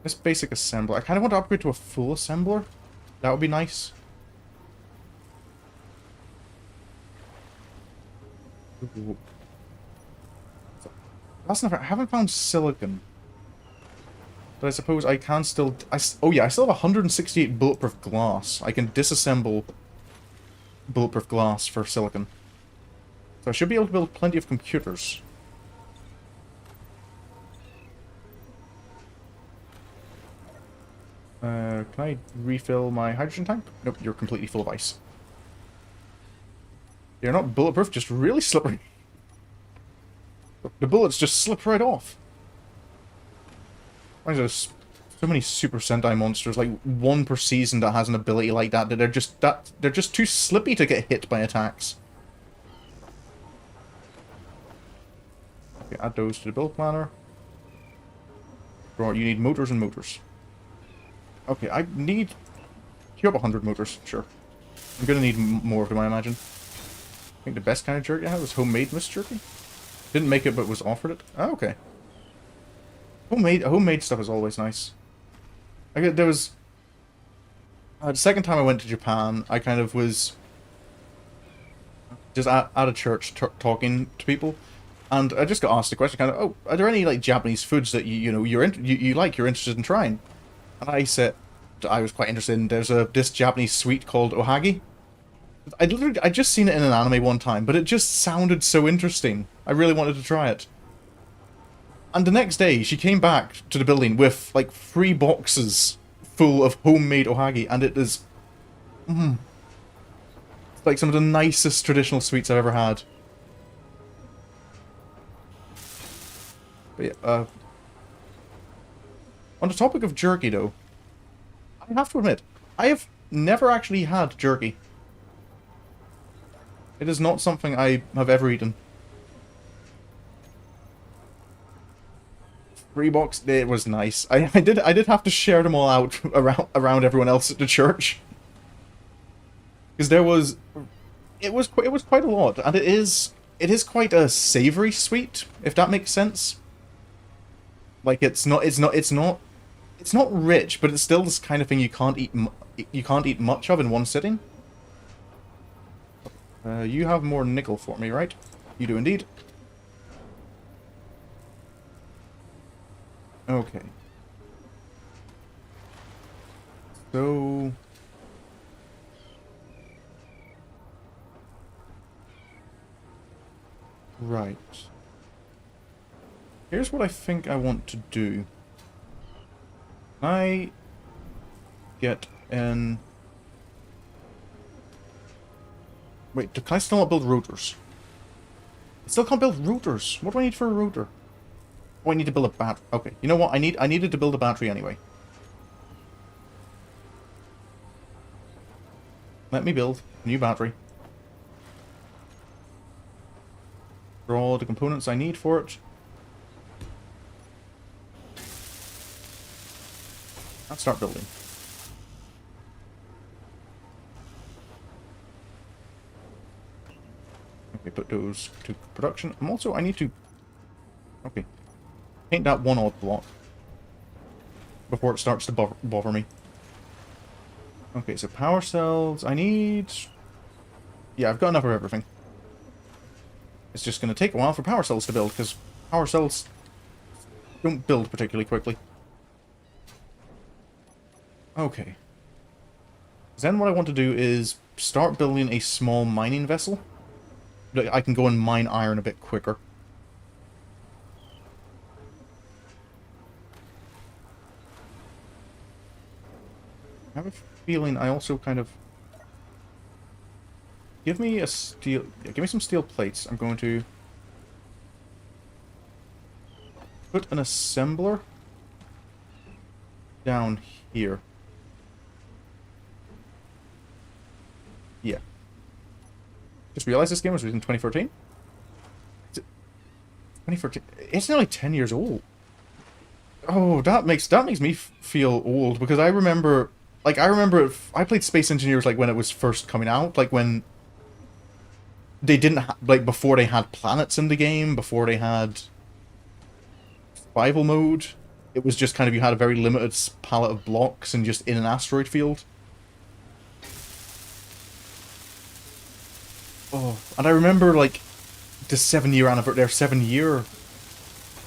This basic assembler. I kind of want to upgrade to a full assembler. That would be nice. Ooh. That's not. I haven't found silicon. But I suppose I can still... oh yeah, I still have 168 bulletproof glass. I can disassemble bulletproof glass for silicon. So I should be able to build plenty of computers. Can I refill my hydrogen tank? Nope, you're completely full of ice. You're not bulletproof, just really slippery. The bullets just slip right off. Why is there so many Super Sentai monsters, like one per season that has an ability like that, they're just too slippy to get hit by attacks. Okay, add those to the build planner. Right, you need motors and motors. Okay, I need... queue up 100 motors, sure. I'm gonna need more of them, I imagine. I think the best kind of jerky I have is homemade mist jerky. Didn't make it, but was offered it. Oh, okay. Homemade stuff is always nice. There was... the second time I went to Japan, I kind of was... just at a church talking to people. And I just got asked the question, kind of, oh, are there any, like, Japanese foods that you like, you're interested in trying? And I said, I was quite interested in, there's this Japanese sweet called ohagi. I just seen it in an anime one time, but it just sounded so interesting. I really wanted to try it. And the next day, she came back to the building with, like, 3 boxes full of homemade ohagi, and it is... it's like some of the nicest traditional sweets I've ever had. But yeah, on the topic of jerky, though, I have to admit, I have never actually had jerky. It is not something I have ever eaten. 3 box, it was nice. I did have to share them all out around everyone else at the church, because it was quite a lot, and it is quite a savory sweet, if that makes sense. Like it's not rich, but it's still this kind of thing you can't eat much of in one sitting. You have more nickel for me, right? You do indeed. Okay. So... right. Here's what I think I want to do. I get in... wait, can I still not build rotors? I still can't build rotors. What do I need for a rotor? Oh, I need to build a battery. Okay, you know what? I needed to build a battery anyway. Let me build a new battery. Draw the components I need for it. Let's start building. Okay, put those to production. I need to... okay. Paint that one odd block before it starts to bother me. Okay, so power cells, I need... yeah, I've got enough of everything. It's just going to take a while for power cells to build, because power cells don't build particularly quickly. Okay. Then what I want to do is start building a small mining vessel. I can go and mine iron a bit quicker. I have a feeling I also kind of... give me a steel... yeah, give me some steel plates. I'm going to put an assembler down here. Yeah. Just realized this game was released in 2014? 2014? It's nearly 10 years old. Oh, that makes me feel old, because I remember... like, I played Space Engineers, like, when it was first coming out, like, when they didn't like, before they had planets in the game, before they had survival mode. it was just kind of you had a very limited palette of blocks and just in an asteroid field. Oh, and I remember like the 7-year anniversary, their 7-year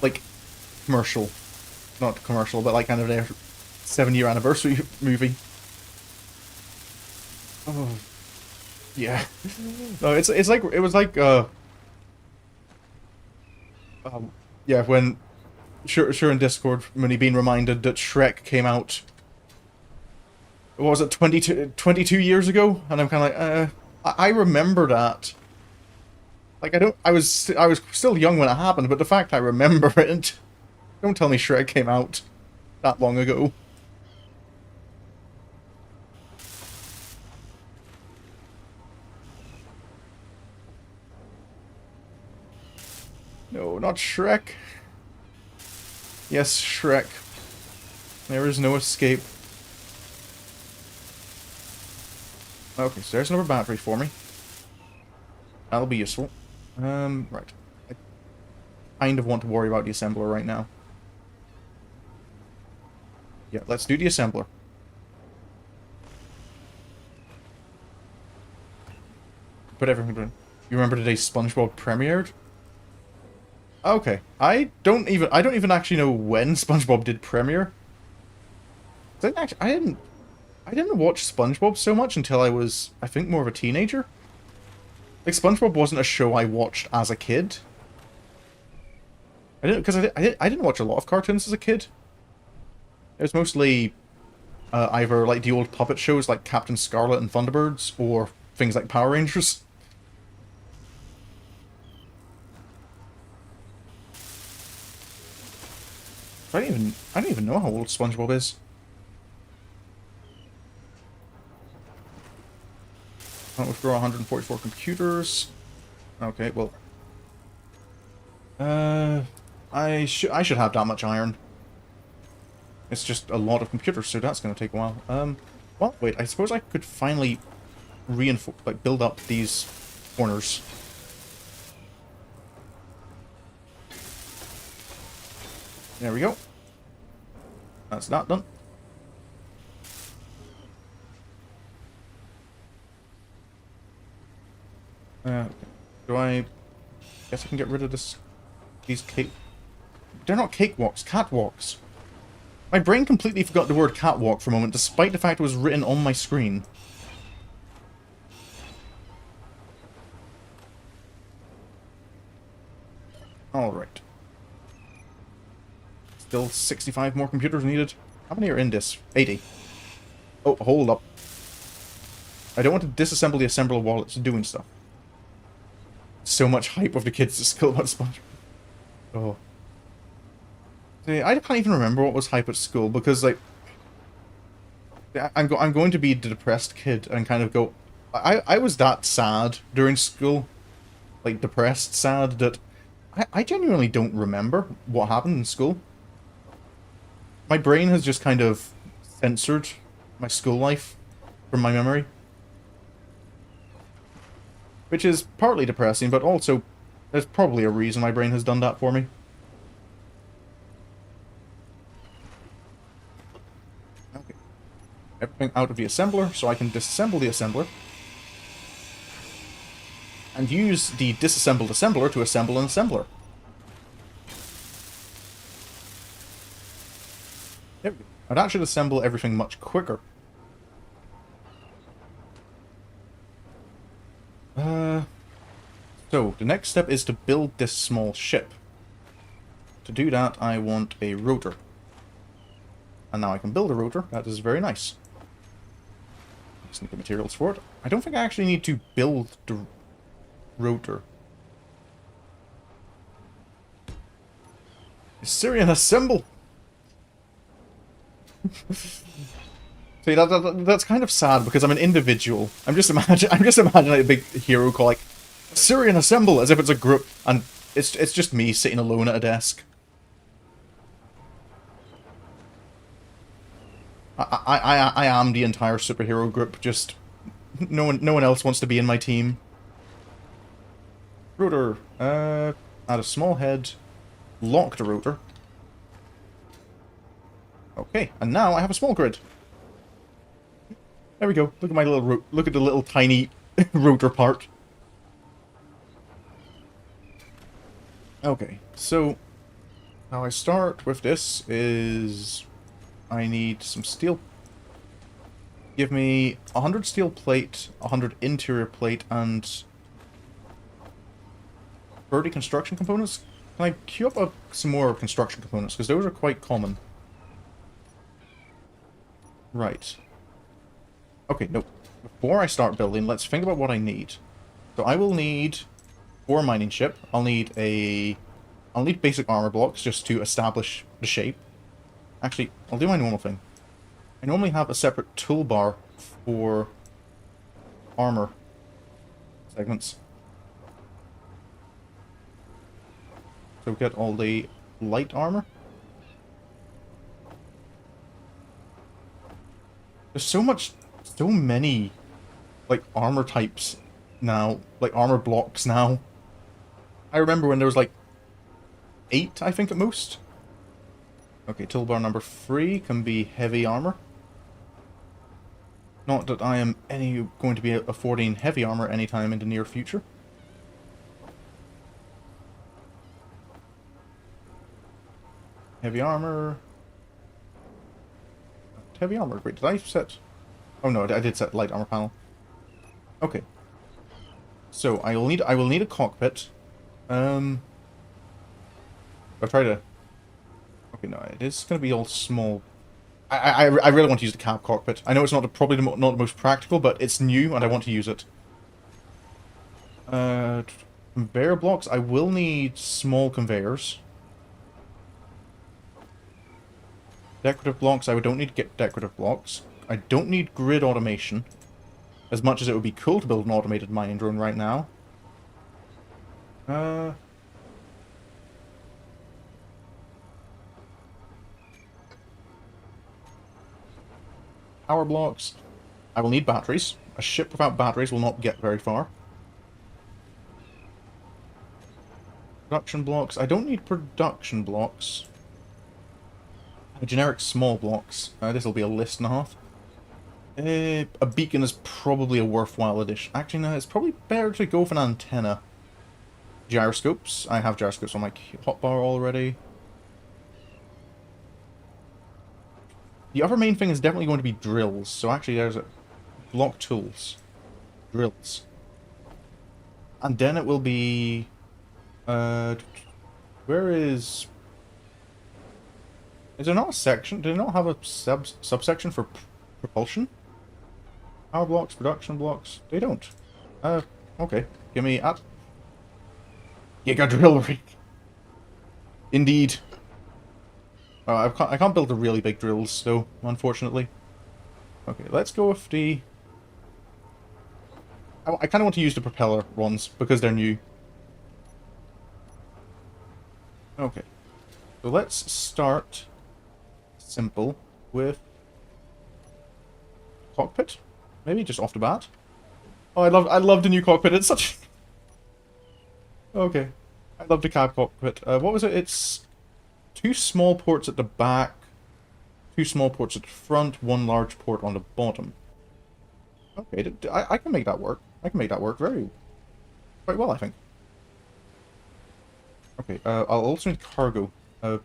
like commercial, not commercial, but like kind of their 7-year anniversary movie. Oh, yeah. No, it's like it was like yeah, when sure in Discord when he been reminded that Shrek came out. What was it, 22 years ago? And I'm kind of like, I remember that. Like I was still young when it happened, but the fact I remember it. Don't tell me Shrek came out that long ago. No, not Shrek. Yes, Shrek. There is no escape. Okay, so there's another battery for me. That'll be useful. Right. I kind of want to worry about the assembler right now. Yeah, let's do the assembler. Put everything down. You remember the day SpongeBob premiered? Okay. I don't even actually know when SpongeBob did premiere. I didn't watch SpongeBob so much until I was, I think, more of a teenager. Like, SpongeBob wasn't a show I watched as a kid. I didn't watch a lot of cartoons as a kid. It was mostly either like the old puppet shows like Captain Scarlet and Thunderbirds, or things like Power Rangers. I don't even know how old SpongeBob is. Can't withdraw 144 computers. Okay, well, I should have that much iron. It's just a lot of computers, so that's going to take a while. Well, wait, I suppose I could finally reinforce, like, build up these corners. There we go. That's that done. Do I guess I can get rid of these cake... They're not cakewalks, catwalks. My brain completely forgot the word catwalk for a moment, despite the fact it was written on my screen. Alright. Still 65 more computers needed. How many are in this? 80. Oh, hold up. I don't want to disassemble the assembler while it's doing stuff. So much hype of the kids' school about SpongeBob. Oh. See, I can't even remember what was hype at school, because, like... I'm going to be the depressed kid and kind of go... I was that sad during school. Like, depressed sad, that... I genuinely don't remember what happened in school. My brain has just kind of censored my school life from my memory. Which is partly depressing, but also there's probably a reason my brain has done that for me. Okay. Everything out of the assembler, so I can disassemble the assembler. And use the disassembled assembler to assemble an assembler. There we go. Now that should assemble everything much quicker. So, the next step is to build this small ship. To do that, I want a rotor. And now I can build a rotor. That is very nice. Just need the materials for it. I don't think I actually need to build the rotor. Assyrian assemble! See, that's kind of sad because I'm an individual. I'm just imagining a big hero call like Assyrian assemble as if it's a group, and it's just me sitting alone at a desk. I am the entire superhero group. Just no one else wants to be in my team. Rotor. Add a small head. Lock the rotor. Okay, and now I have a small grid. There we go. Look at my little look at the little tiny rotor part. Okay, so how I start with this is I need some steel. Give me 100 steel plate, 100 interior plate, and 30 construction components. Can I queue up some more construction components? Because those are quite common. Right. Okay, no. Before I start building, let's think about what I need. So I will need 4 mining ship. I'll need basic armor blocks just to establish the shape. Actually, I'll do my normal thing. I normally have a separate toolbar for armor segments. So get all the light armor. There's so many, like, armor types now, like, armor blocks now. I remember when there was, like, 8, I think, at most. Okay, toolbar number 3 can be heavy armor. Not that I am going to be affording heavy armor anytime in the near future. Heavy armor. Heavy armor. Wait, did I set... Oh no, I did set light armor panel. Okay. So I will need a cockpit. I'll try to... Okay, no, it is going to be all small. I really want to use the cab cockpit. I know it's probably not the most practical, but it's new and I want to use it. Conveyor blocks. I will need small conveyors. Decorative blocks. I don't need to get decorative blocks. I don't need grid automation. As much as it would be cool to build an automated mining drone right now. Power blocks. I will need batteries. A ship without batteries will not get very far. Production blocks. I don't need production blocks. Generic small blocks. This will be a list and a half. A beacon is probably a worthwhile addition. Actually, no, it's probably better to go for an antenna. Gyroscopes. I have gyroscopes on my hotbar already. The other main thing is definitely going to be drills. So actually, there's a block tools. Drills. And then it will be... where is... Is there not a section? Do they not have a subsection for propulsion? Power blocks, production blocks. They don't. Okay. Give me at Giga drill rig. Indeed. I can't build the really big drills, though, unfortunately. Okay, let's go with the... I kind of want to use the propeller ones, because they're new. Okay. So let's start simple with cockpit. Maybe just off the bat. Oh, I love the new cockpit. It's such... Okay. I love the cab cockpit. What was it? It's 2 small ports at the back, 2 small ports at the front, 1 large port on the bottom. Okay, I can make that work. I can make that work quite well, I think. Okay, I'll also need cargo. Or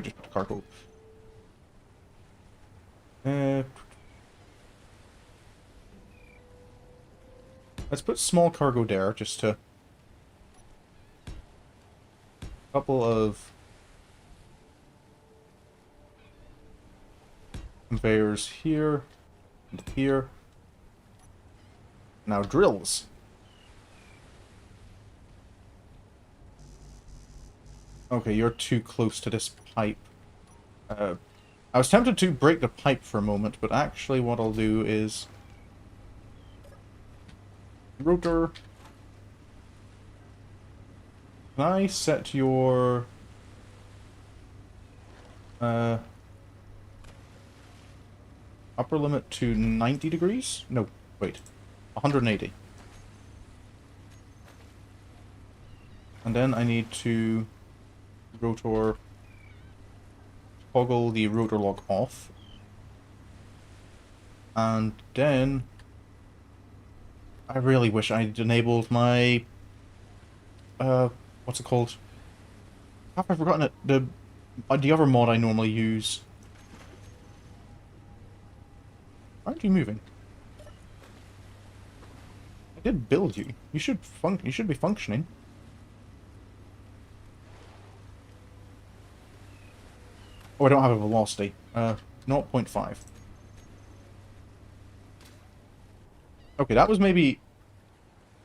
just put cargo. Let's put small cargo there, just to... Couple of... conveyors here, and here. Now drills. Okay, you're too close to this pipe. I was tempted to break the pipe for a moment, but actually what I'll do is... Rotor. Can I set your... upper limit to 90 degrees? No, wait. 180. And then I need to rotor toggle the rotor lock off. And then I really wish I'd enabled my what's it called? Have I forgotten it? The other mod I normally use. Why aren't you moving? I did build you. You should be functioning. Oh, I don't have a velocity. 0.5. Okay, that was maybe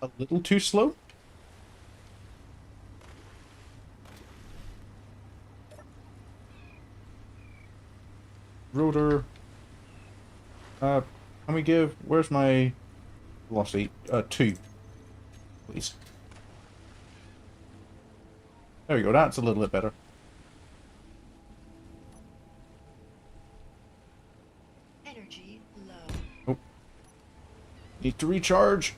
a little too slow. Rotor. Can we give... Where's my velocity? 2. Please. There we go, that's a little bit better. Energy low. Oh. Need to recharge.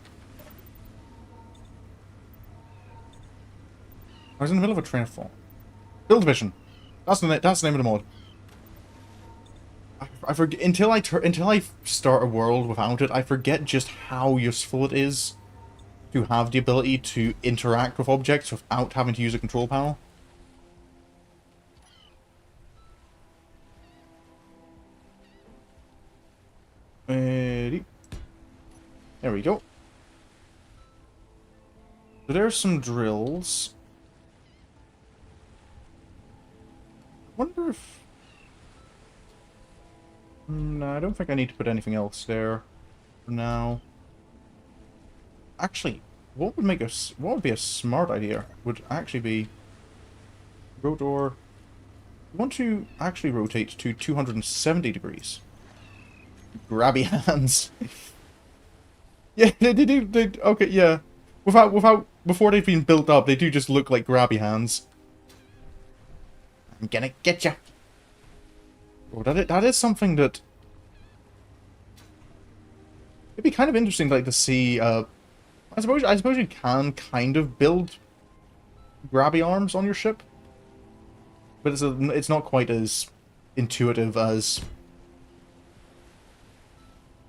I was in the middle of a train of thought. Build Vision. That's the name of the mod. I forget until I start a world without it. I forget just how useful it is to have the ability to interact with objects without having to use a control panel. There we go. So there's some drills. I wonder if... No, I don't think I need to put anything else there for now. Actually, what would be a smart idea would actually be rotor. I want to actually rotate to 270 degrees. Grabby hands. Yeah, they do. Okay, yeah. Before they've been built up, they do just look like grabby hands. I'm gonna get ya. Oh, that is something that it'd be kind of interesting, like, to see. I suppose you can kind of build grabby arms on your ship, but it's not quite as intuitive as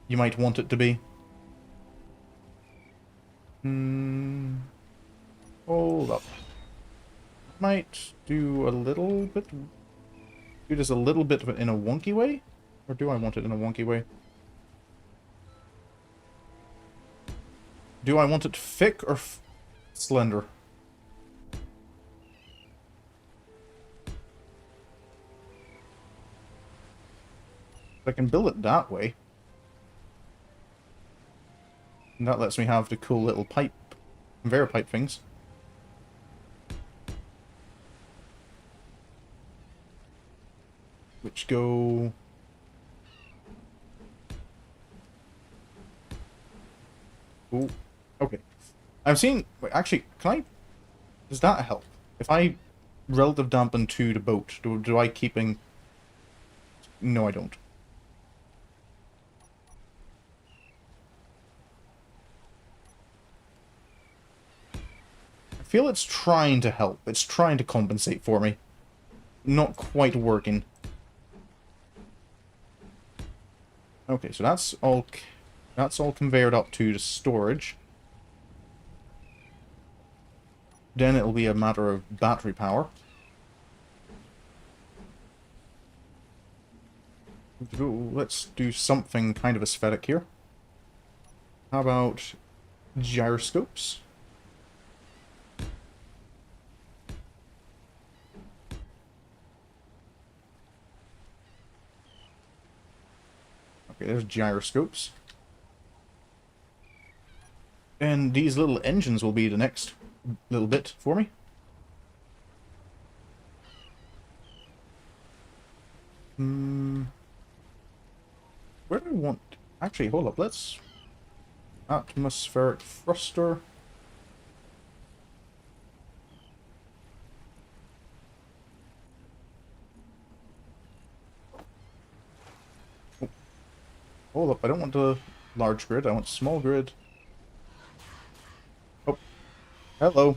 you might want it to be. Hold up. Might do a little bit. Do this a little bit in a wonky way? Or do I want it in a wonky way? Do I want it thick or slender? I can build it that way. And that lets me have the cool little pipe, conveyor pipe things. Which go... Ooh, okay. I'm seeing... Wait, actually, can I... Does that help? If I relative dampen to the boat, do I keeping... No, I don't. I feel it's trying to help. It's trying to compensate for me. Not quite working. Okay, so that's all conveyed up to the storage. Then it'll be a matter of battery power. Let's do something kind of aesthetic here. How about gyroscopes? Okay, there's gyroscopes. And these little engines will be the next little bit for me. Where do I want... Actually, hold up, let's... Atmospheric thruster. Oh. Hold up, I don't want a large grid, I want small grid. Oh. Hello.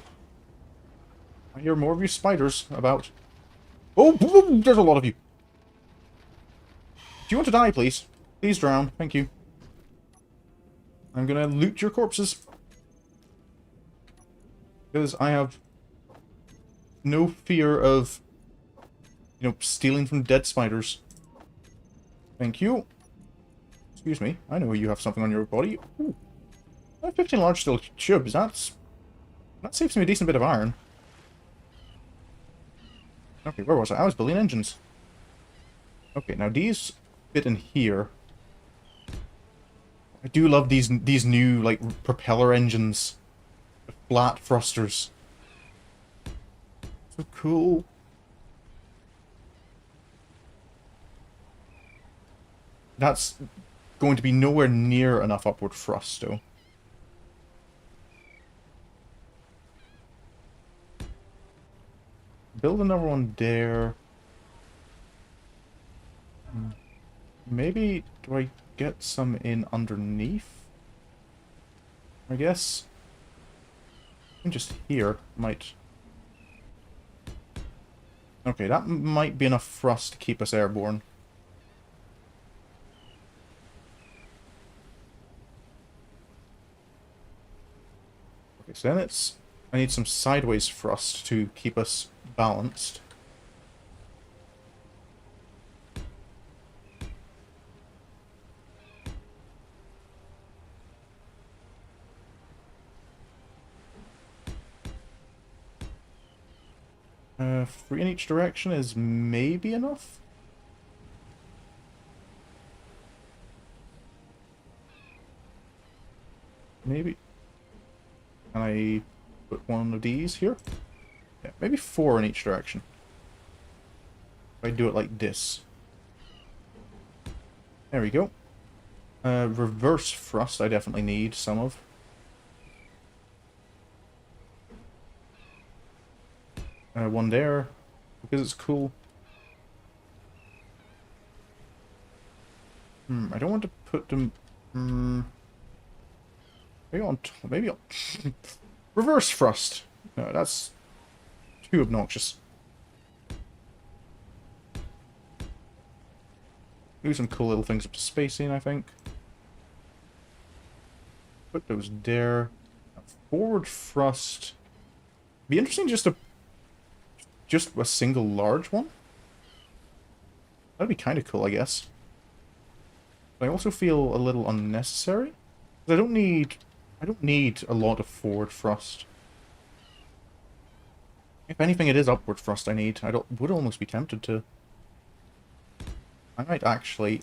I hear more of you spiders about. Oh, there's a lot of you. you want to die, please? Please drown. Thank you. I'm gonna loot your corpses. Because I have no fear of, you know, stealing from dead spiders. Thank you. Excuse me. I know you have something on your body. Ooh. 15 large steel tubes. That saves me a decent bit of iron. Okay, where was I? I was building engines. Okay, now these fit in here. I do love these new, like, propeller engines. The flat thrusters. So cool. That's going to be nowhere near enough upward thrust, though. Build another one there. Maybe, do I get some in underneath? I guess. Just here might... Okay, that might be enough thrust to keep us airborne. Okay, so then it's... I need some sideways thrust to keep us balanced. Three in each direction is maybe enough? Maybe. Can I put one of these here? Yeah, maybe 4 in each direction. If I do it like this. There we go. Reverse thrust I definitely need some of. One there, because it's cool. I don't want to put them... maybe on... Reverse thrust! No, that's too obnoxious. Do some cool little things up to spacing, I think. Put those there. Forward thrust. Be interesting just a single large one. That'd be kind of cool, I guess. But I also feel a little unnecessary. I don't need a lot of forward thrust. If anything, it is upward thrust I need. Would almost be tempted to. I might actually...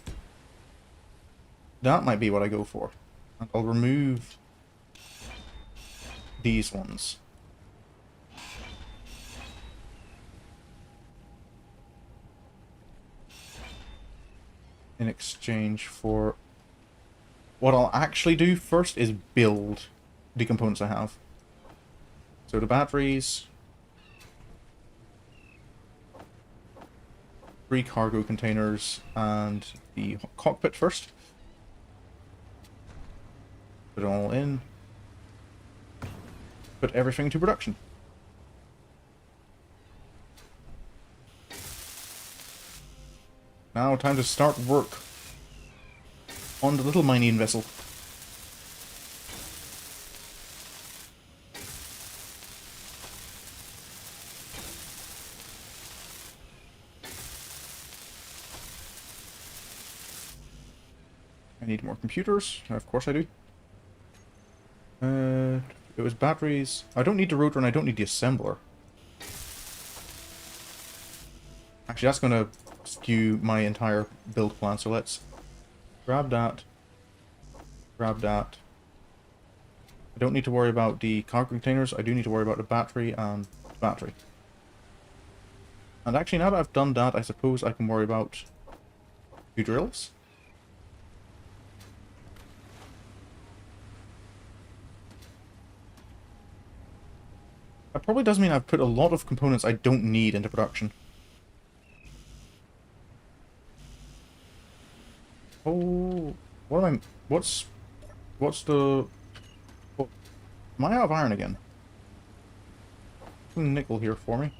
That might be what I go for. And I'll remove these ones. In exchange for... What I'll actually do first is build the components I have. So the batteries... 3 cargo containers, and the cockpit first. Put it all in. Put everything into production. Now time to start work on the little mining vessel. I need more computers. Of course I do. It was batteries. I don't need the rotor and I don't need the assembler. Actually, that's going to skew my entire build plan, so let's grab that. Grab that. I don't need to worry about the cargo containers. I do need to worry about the battery and the battery. And actually, now that I've done that, I suppose I can worry about 2 drills. That probably does mean I've put a lot of components I don't need into production. Oh, what's the... Oh, am I out of iron again? Some nickel here for me.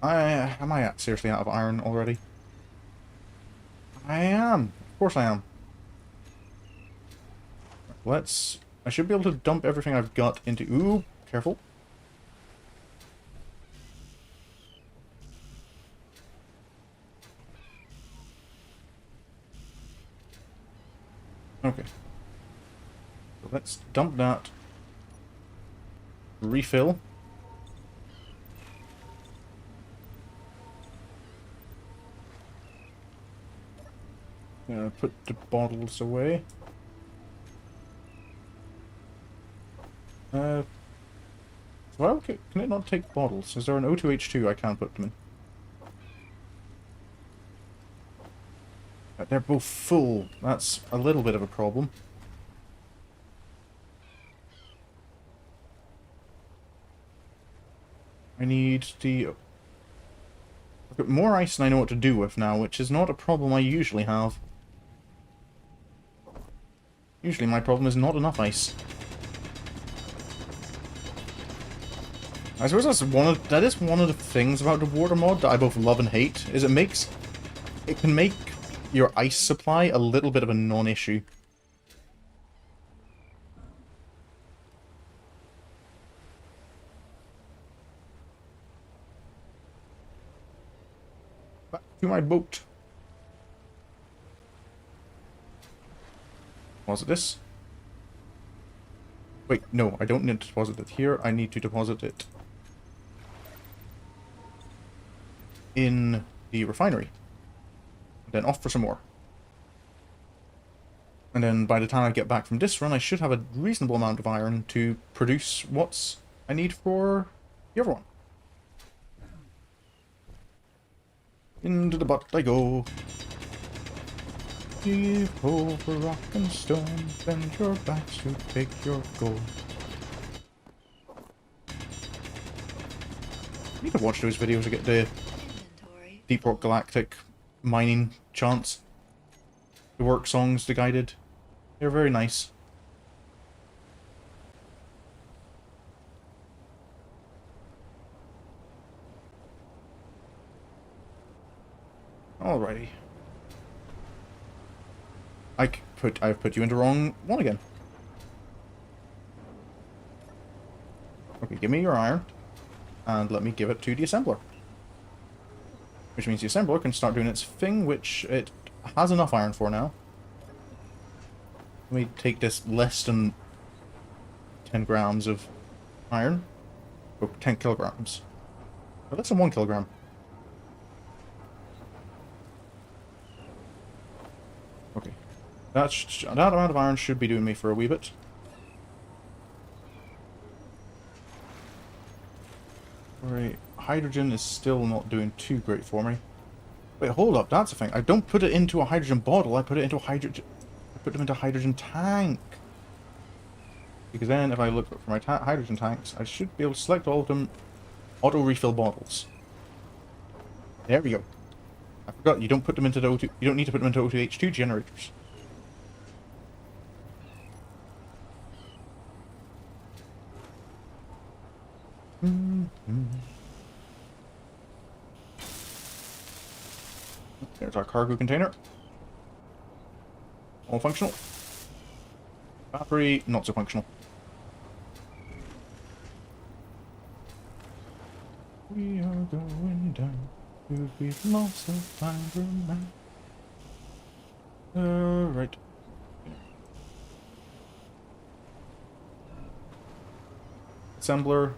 Am I seriously out of iron already? I am. Of course I am. I should be able to dump everything I've got into... Ooh, careful. Okay. So let's dump that. Refill. Put the bottles away. Well, can it not take bottles? Is there an O2H2 I can't put them in? They're both full. That's a little bit of a problem. I need the... I've got more ice than I know what to do with now, which is not a problem I usually have. Usually my problem is not enough ice. I suppose that is one of the things about the water mod that I both love and hate, is it can make your ice supply a little bit of a non-issue. Back to my boat. Was it this? Wait, no, I don't need to deposit it here. I need to deposit it in the refinery. Then off for some more. And then by the time I get back from this run, I should have a reasonable amount of iron to produce what I need for the other one. Into the butt I go. Heave over rock and stone, bend your backs to take your gold. I need to watch those videos to get the Inventory. Deep Rock Galactic mining chants. The work songs, the guided. They're very nice. Alrighty. I've put you into wrong one again. Okay, give me your iron, and let me give it to the assembler. Which means the assembler can start doing its thing, which it has enough iron for now. Let me take this less than 10 grams of iron. Oh, 10 kilograms. Oh, less than 1 kilogram. Okay. That amount of iron should be doing me for a wee bit. Alright, hydrogen is still not doing too great for me. Wait, hold up, that's the thing. I don't put it into a hydrogen bottle, I put it into a hydrogen... I put them into a hydrogen tank. Because then if I look for my hydrogen tanks, I should be able to select all of them auto-refill bottles. There we go. I forgot, you don't put them into the O2... You don't need to put them into O2H2 generators. There's our cargo container. All functional. Battery, not so functional. We are going down to be lost of find man. Right. Assembler,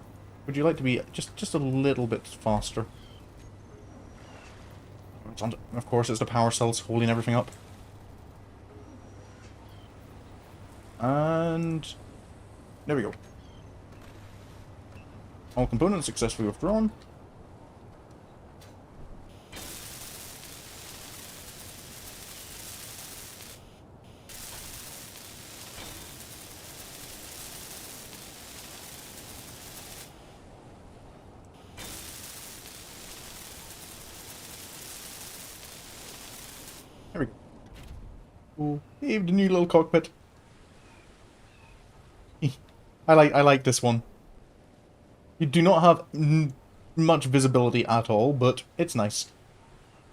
would you like to be just a little bit faster? Of course, it's the power cells holding everything up. And there we go. All components successfully withdrawn. There we go. Oh, hey, the new little cockpit. I like this one. You do not have much visibility at all, but it's nice.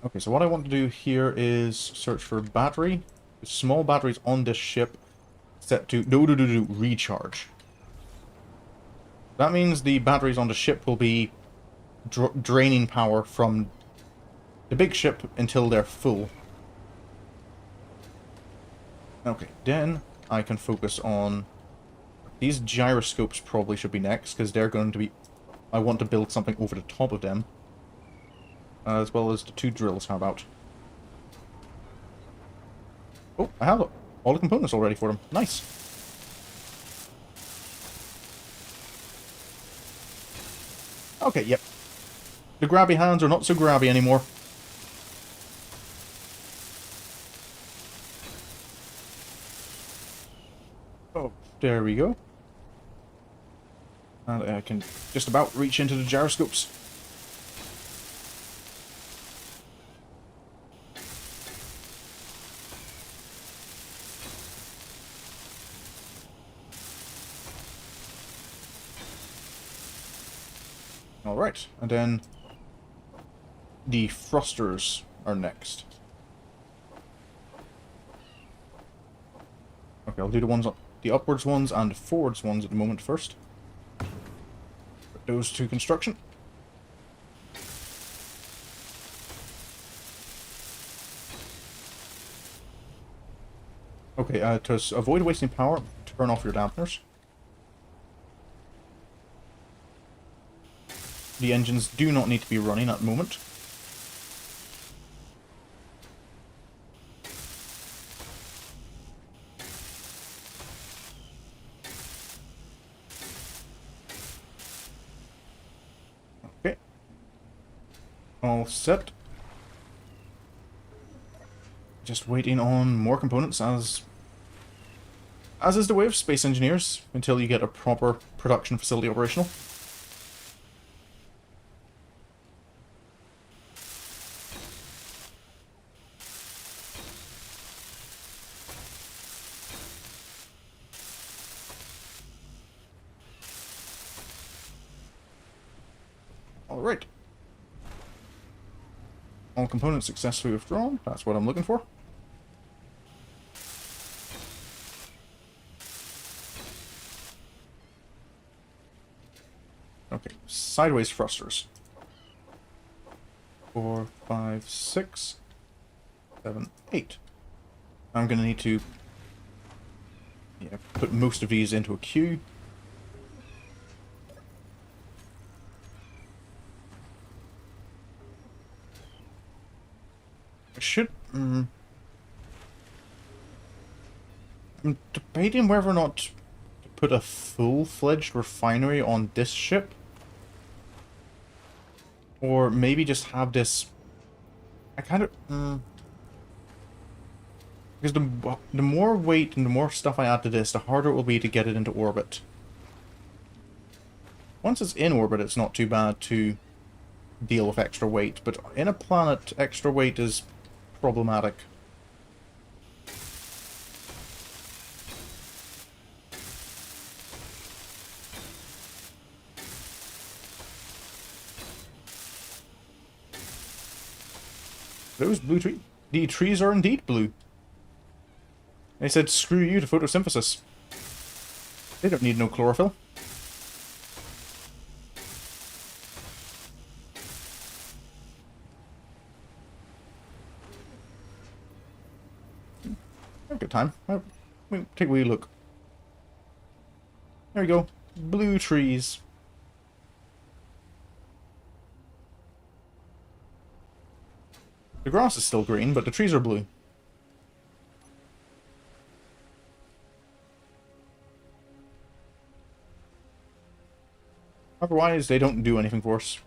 Okay, so what I want to do here is search for battery. Small batteries on this ship set to recharge. That means the batteries on the ship will be draining power from the big ship until they're full. Okay, then I can focus on... These gyroscopes probably should be next, because they're going to be... I want to build something over the top of them. As well as the 2 drills, how about? Oh, I have all the components already for them. Nice. Okay, yep. The grabby hands are not so grabby anymore. Oh, there we go. And I can just about reach into the gyroscopes. Alright, and then the thrusters are next. Okay, I'll do the upwards ones and the forwards ones at the moment first. Put those to construction. Okay, to avoid wasting power, turn off your dampeners. The engines do not need to be running at the moment. Okay. All set. Just waiting on more components as is the way of space engineers until you get a proper production facility operational. Alright. All components successfully withdrawn. That's what I'm looking for. Okay, sideways thrusters. 4, 5, 6, 7, 8. I'm going to need to put most of these into a queue. I should... I'm debating whether or not to put a full-fledged refinery on this ship. Or maybe just have this... I kind of... Because the more weight and the more stuff I add to this, the harder it will be to get it into orbit. Once it's in orbit, it's not too bad to deal with extra weight, but in a planet, extra weight is problematic. Those blue trees... The trees are indeed blue. They said, screw you to photosynthesis. They don't need no chlorophyll. Have a good time. Take a wee look. There we go. Blue trees. The grass is still green, but the trees are blue. Otherwise, they don't do anything for us.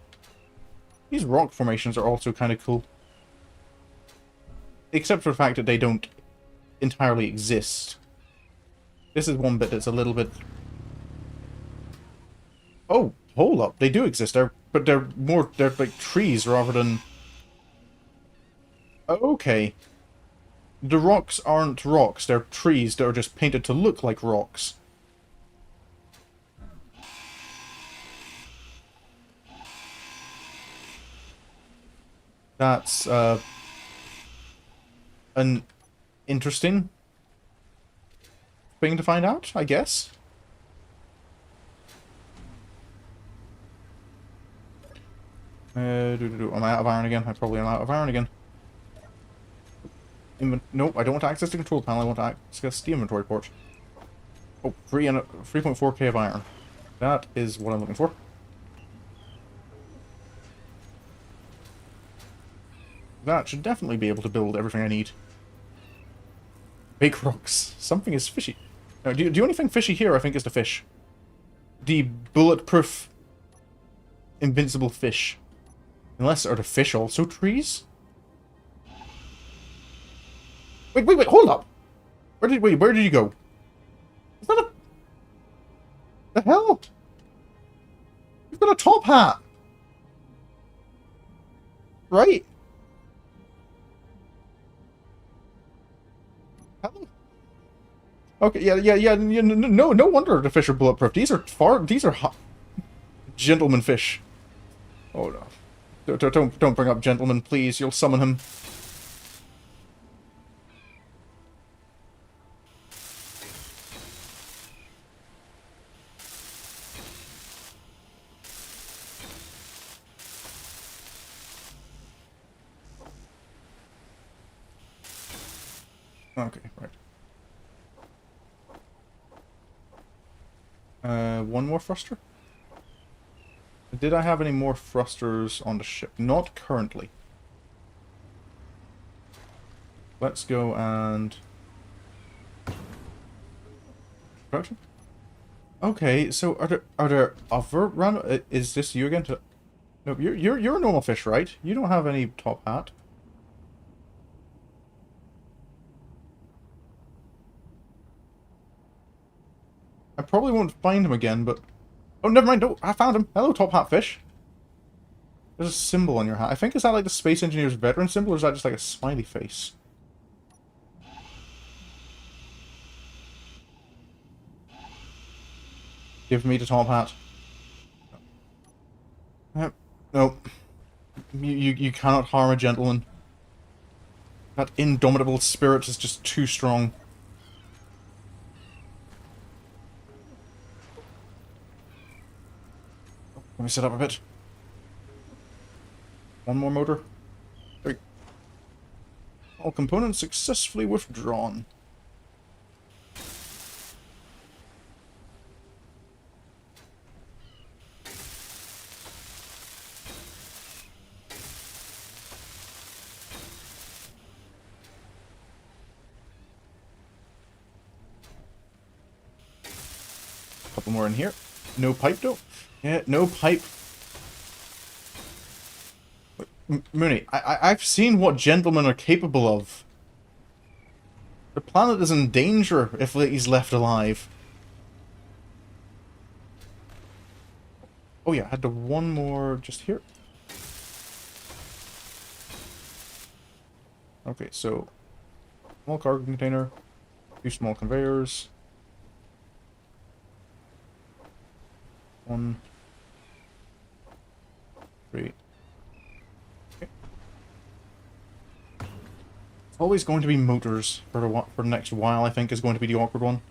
These rock formations are also kind of cool. Except for the fact that they don't entirely exist. This is one bit that's a little bit... Oh, hold up. They do exist. But they're like trees rather than... Okay. The rocks aren't rocks. They're trees that are just painted to look like rocks. That's an interesting thing to find out, I guess. Am I out of iron again? I probably am out of iron again. Nope, I don't want to access the control panel. I want to access the inventory port. Oh, 3.4k of iron. That is what I'm looking for. That should definitely be able to build everything I need. Bake rocks. Something is fishy. Now, do anything fishy here, I think, is the fish. The bulletproof, invincible fish. Unless, are the fish also trees? Wait, hold up! Where did you go? Is that a... The hell? You've got a top hat! Right? Hello? Okay, yeah, no wonder the fish are bulletproof. These are gentleman fish. Oh no. Don't bring up gentleman, please. You'll summon him. Okay, right. One more thruster? Did I have any more thrusters on the ship? Not currently. Let's go and... Production? Okay, so are there other random... Is this you again? No, you're a normal fish, right? You don't have any top hat. I probably won't find him again, but... Oh, never mind. Oh, I found him. Hello, top hat fish. There's a symbol on your hat. I think, is that like the Space Engineers veteran symbol, or is that just like a smiley face? Give me the top hat. No. You cannot harm a gentleman. That indomitable spirit is just too strong. Let me set up a bit. One more motor. There. All components successfully withdrawn. Couple more in here. No pipe though. Yeah, no pipe. Mooney, I've seen what gentlemen are capable of. The planet is in danger if he's left alive. Oh yeah, I had the one more just here. Okay, so small cargo container, 2 small conveyors. 1, 3. Okay. It's always going to be motors for the next while. I think is going to be the awkward one.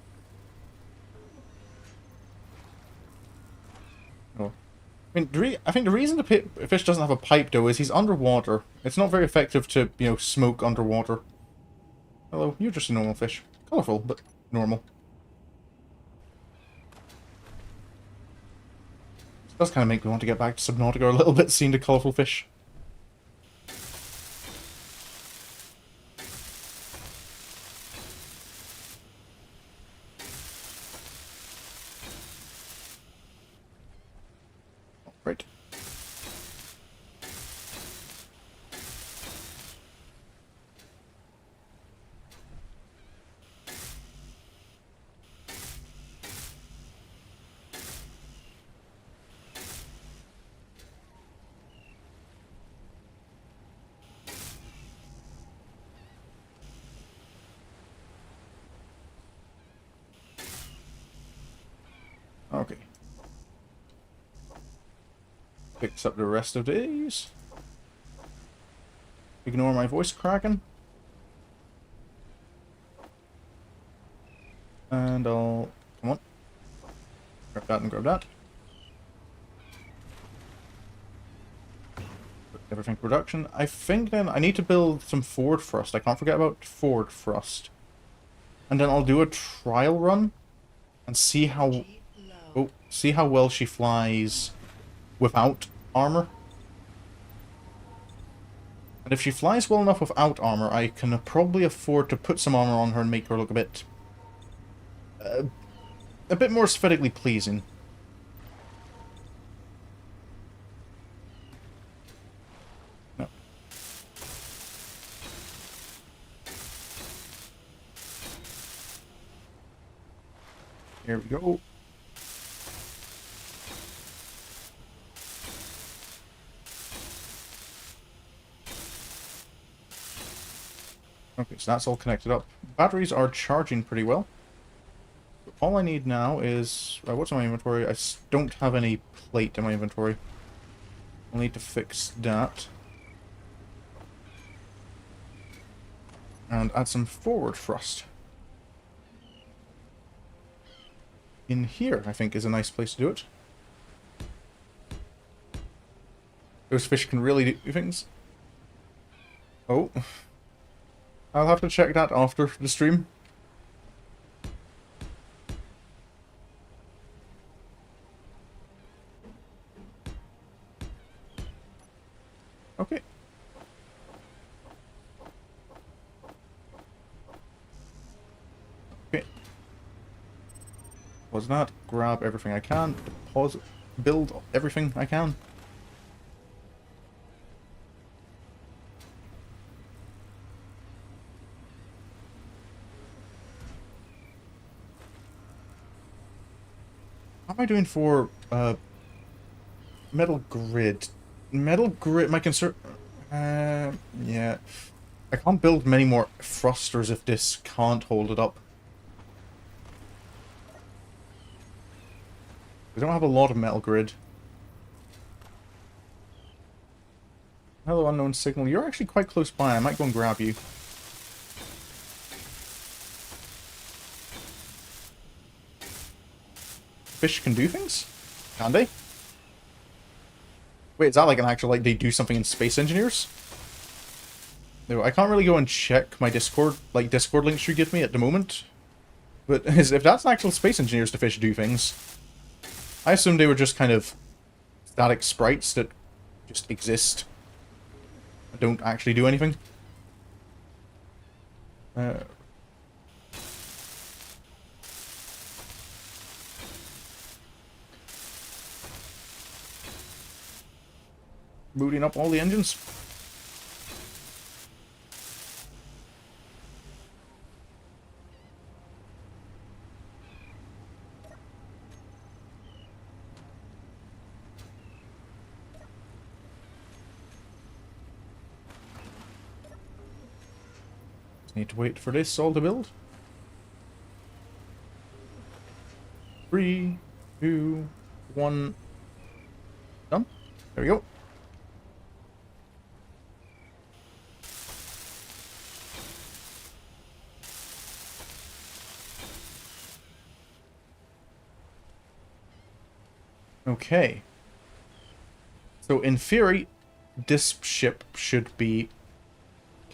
Oh, I mean, I think the reason the fish doesn't have a pipe though is he's underwater. It's not very effective to, you know, smoke underwater. Hello, you're just a normal fish. Colorful, but normal. Does kind of make me want to get back to Subnautica a little bit, seeing the colourful fish. Right. Okay. Picks up the rest of these. Ignore my voice cracking. And I'll... Come on. Grab that and grab that. Put everything to production. I think then I need to build some forward thrust. I can't forget about forward thrust. And then I'll do a trial run and see how... Energy low. Oh, see how well she flies without armor. And if she flies well enough without armor, I can probably afford to put some armor on her and make her look a bit more aesthetically pleasing. No. Here we go. Okay, so that's all connected up. Batteries are charging pretty well. All I need now is... what's in my inventory? I don't have any plate in my inventory. I'll need to fix that. And add some forward thrust. In here, I think, is a nice place to do it. Those fish can really do things. Oh. I'll have to check that after the stream. Okay. Okay. Was that? Grab everything I can. Deposit. Build everything I can. How am I doing for metal grid? Metal grid, my concern... yeah. I can't build many more thrusters if this can't hold it up. We don't have a lot of metal grid. Hello, unknown signal. You're actually quite close by. I might go and grab you. Fish can do things? Can they? Wait, is that like an actual, like, they do something in Space Engineers? No, I can't really go and check my Discord, like, Discord links you give me at the moment. But if that's actual Space Engineers, the fish do things. I assumed they were just kind of static sprites that just exist. Don't actually do anything. Booting up all the engines. Just need to wait for this all to build. 3, 2, 1. Done. There we go. Okay. So in theory, this ship should be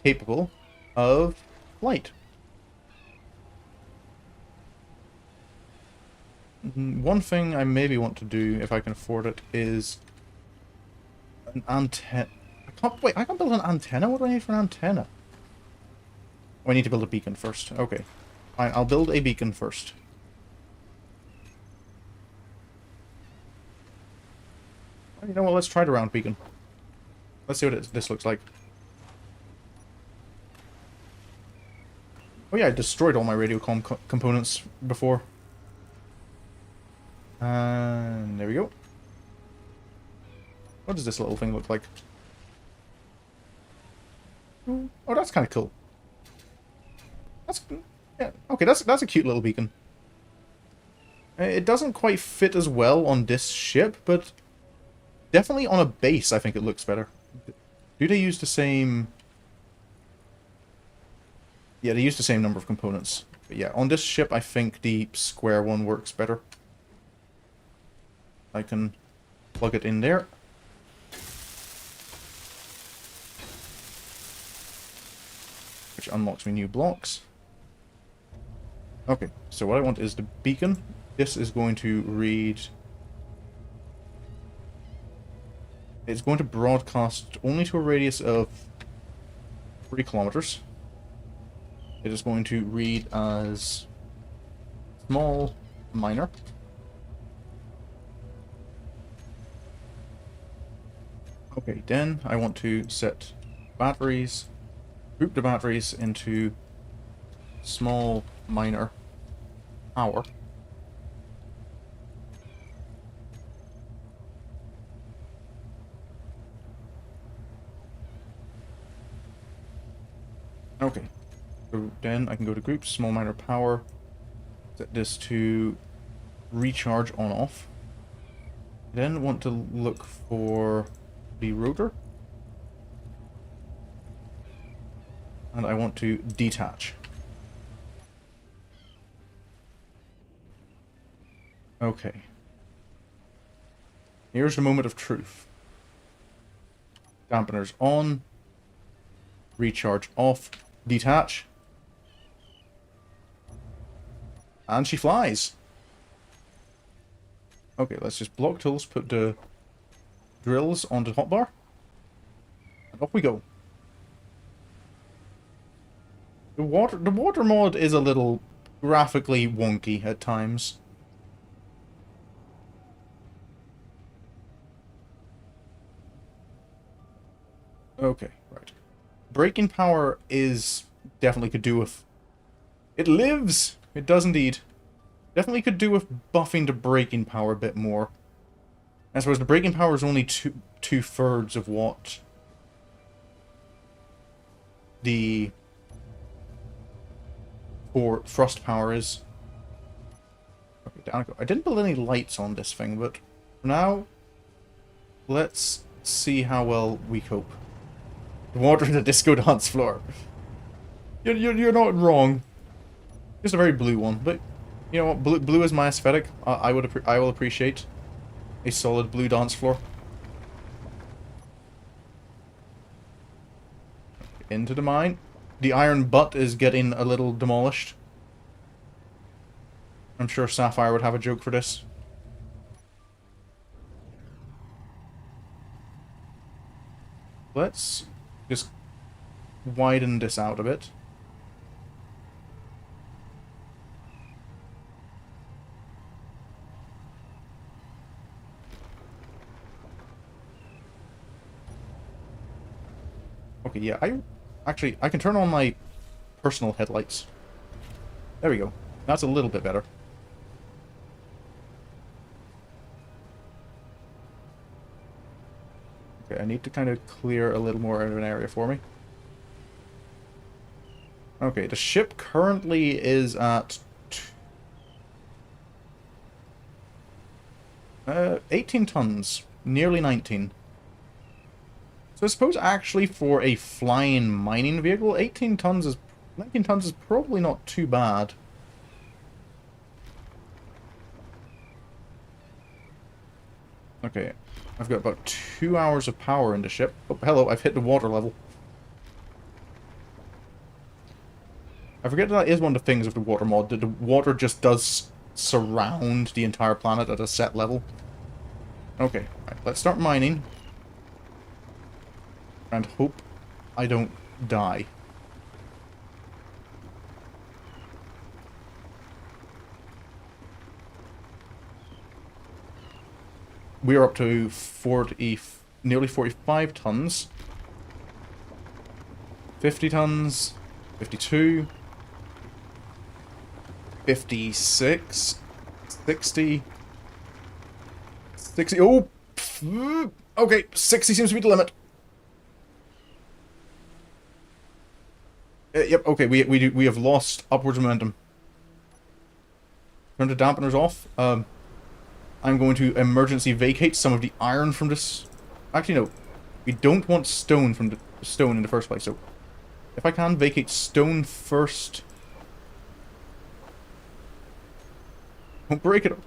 capable of flight. One thing I maybe want to do, if I can afford it, is an antenna. I can't build an antenna? What do I need for an antenna? Oh, I need to build a beacon first. Okay. Fine, I'll build a beacon first. You know what, let's try the round beacon. Let's see what this looks like. Oh yeah, I destroyed all my radio components before. And there we go. What does this little thing look like? Oh, that's kind of cool. That's... yeah, okay, that's a cute little beacon. It doesn't quite fit as well on this ship, but... definitely on a base, I think it looks better. Do they use the same Yeah, they use the same number of components. But yeah, on this ship, I think the square one works better. I can plug it in there. Which unlocks me new blocks. Okay, so what I want is the beacon. This is going to read... It's going to broadcast only to a radius of 3 kilometers. It is going to read as small minor. Okay, then I want to set batteries, group the batteries into small minor power. Okay, so then I can go to group, small minor power, set this to recharge on off. Then want to look for the rotor. And I want to detach. Okay. Here's the moment of truth. Dampeners on. Recharge off. Detach. And she flies. Okay, let's just block tools, put the drills onto hotbar. And off we go. The water mod is a little graphically wonky at times. Okay, right. Braking power is definitely could do with... It lives! It does indeed. Definitely could do with buffing the braking power a bit more. I suppose the braking power is only two-thirds of what the thrust power is. Okay, down I go. I didn't build any lights on this thing, but for now, let's see how well we cope. Water in the disco dance floor. You're not wrong. Just a very blue one, but you know what? Blue is my aesthetic. I will appreciate a solid blue dance floor. Into the mine. The iron butt is getting a little demolished. I'm sure Sapphire would have a joke for this. Let's just widen this out a bit. Okay, yeah, I can turn on my personal headlights. There we go. That's a little bit better. Okay, I need to kind of clear a little more of an area for me. Okay, the ship currently is at 18 tons, nearly 19. So I suppose actually for a flying mining vehicle, 19 tons is probably not too bad. Okay, I've got about 2 hours of power in the ship. Oh, hello, I've hit the water level. I forget that is one of the things of the water mod, that the water just does surround the entire planet at a set level. Okay, right, let's start mining. And hope I don't die. We are up to nearly 45 tons. 50 tons. 52. 56. 60. 60. Oh! Okay, 60 seems to be the limit. Yep, okay, we have lost upwards momentum. Turn the dampeners off. I'm going to emergency vacate some of the iron from this. Actually, no. We don't want stone in the first place, so If I can, vacate stone first. Don't break it.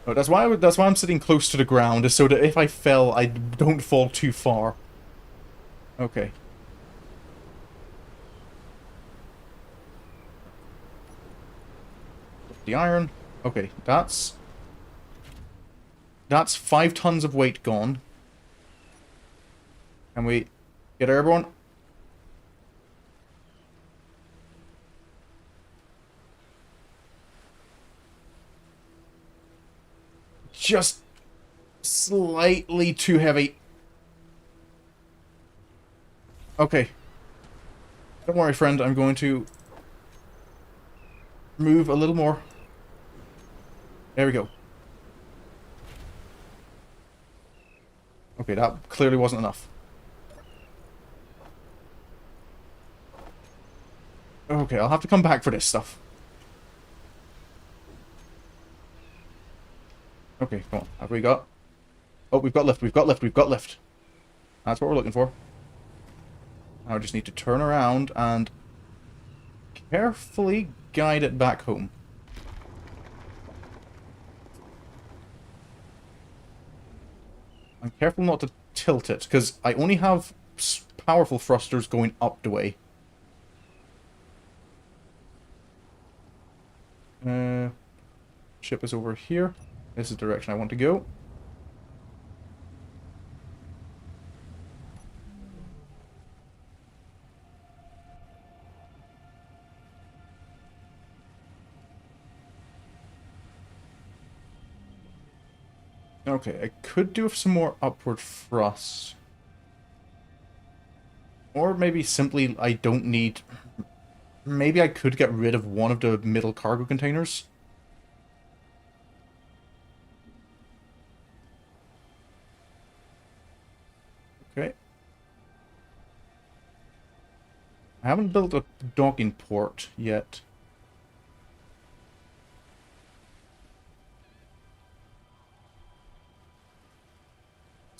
Oh, that's why I'm sitting close to the ground, is so that if I fell, I don't fall too far. Okay. The iron. Okay, that's 5 tons of weight gone. Can we get airborne? Just slightly too heavy. Okay. Don't worry, friend. I'm going to move a little more. There we go. Okay, that clearly wasn't enough. Okay, I'll have to come back for this stuff. Okay, come on. Have we got... Oh, we've got lift, we've got lift, we've got lift. That's what we're looking for. Now I just need to turn around and carefully guide it back home. I'm careful not to tilt it, because I only have powerful thrusters going up the way. Ship is over here. This is the direction I want to go. Okay, I could do with some more upward thrust. Or maybe simply I don't need... Maybe I could get rid of one of the middle cargo containers. Okay. I haven't built a docking port yet.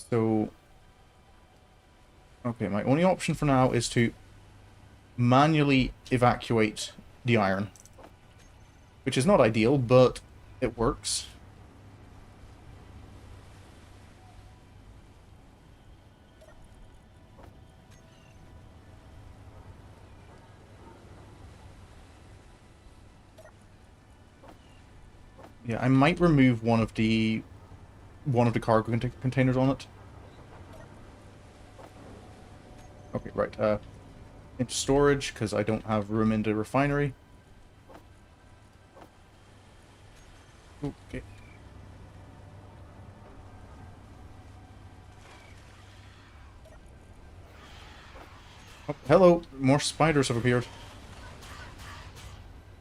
So... Okay, my only option for now is to manually evacuate the iron. Which is not ideal, but it works. Yeah, I might remove one of the cargo containers on it. Okay, right. Into storage, because I don't have room in the refinery. Okay. Oh, hello. More spiders have appeared.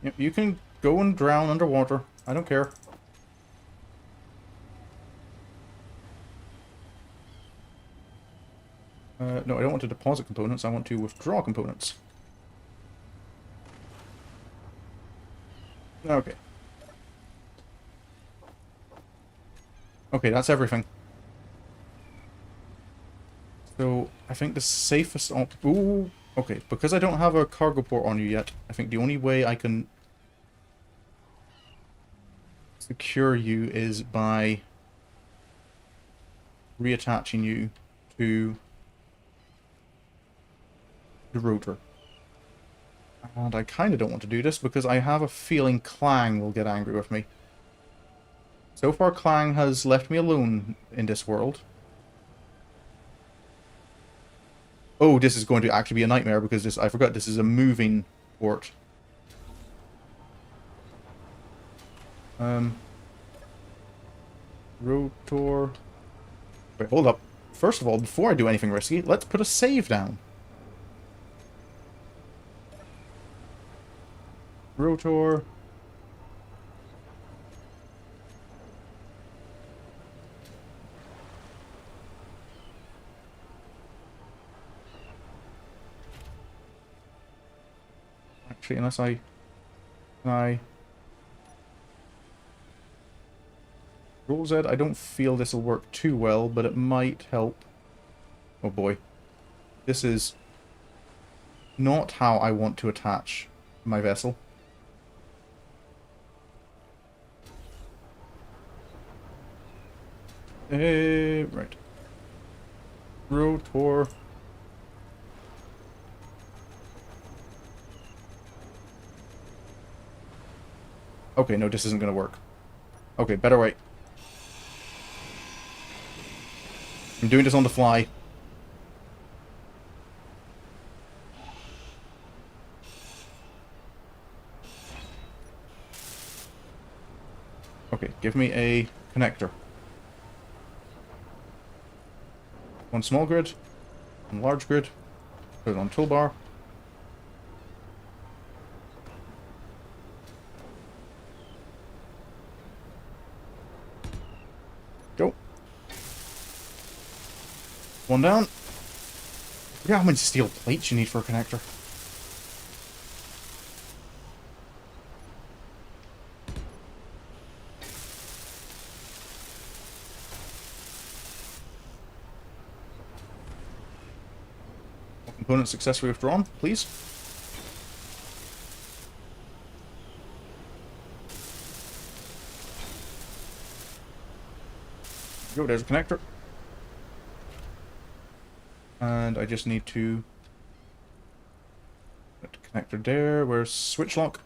Yep, you can go and drown underwater. I don't care. No, I don't want to deposit components. I want to withdraw components. Okay. Okay, that's everything. So, I think the safest ooh, okay, because I don't have a cargo port on you yet, I think the only way I can secure you is by reattaching you to the rotor. And I kind of don't want to do this because I have a feeling Clang will get angry with me. So far, Clang has left me alone in this world. Oh, this is going to actually be a nightmare because this, I forgot, this is a moving port. Rotor. Wait, hold up. First of all, before I do anything risky, let's put a save down. Rotor. Actually, unless I Roll Z, I don't feel this will work too well, but it might help. Oh boy. This is not how I want to attach my vessel. Right. Rotor. Okay, no, this isn't gonna work. Okay, better wait. I'm doing this on the fly. Okay, give me a connector. One small grid, one large grid, put it on toolbar. Go. One down. Look at how many steel plates you need for a connector. Component successfully withdrawn, please. Go, there's a connector. And I just need to put the connector there. Where's switch lock?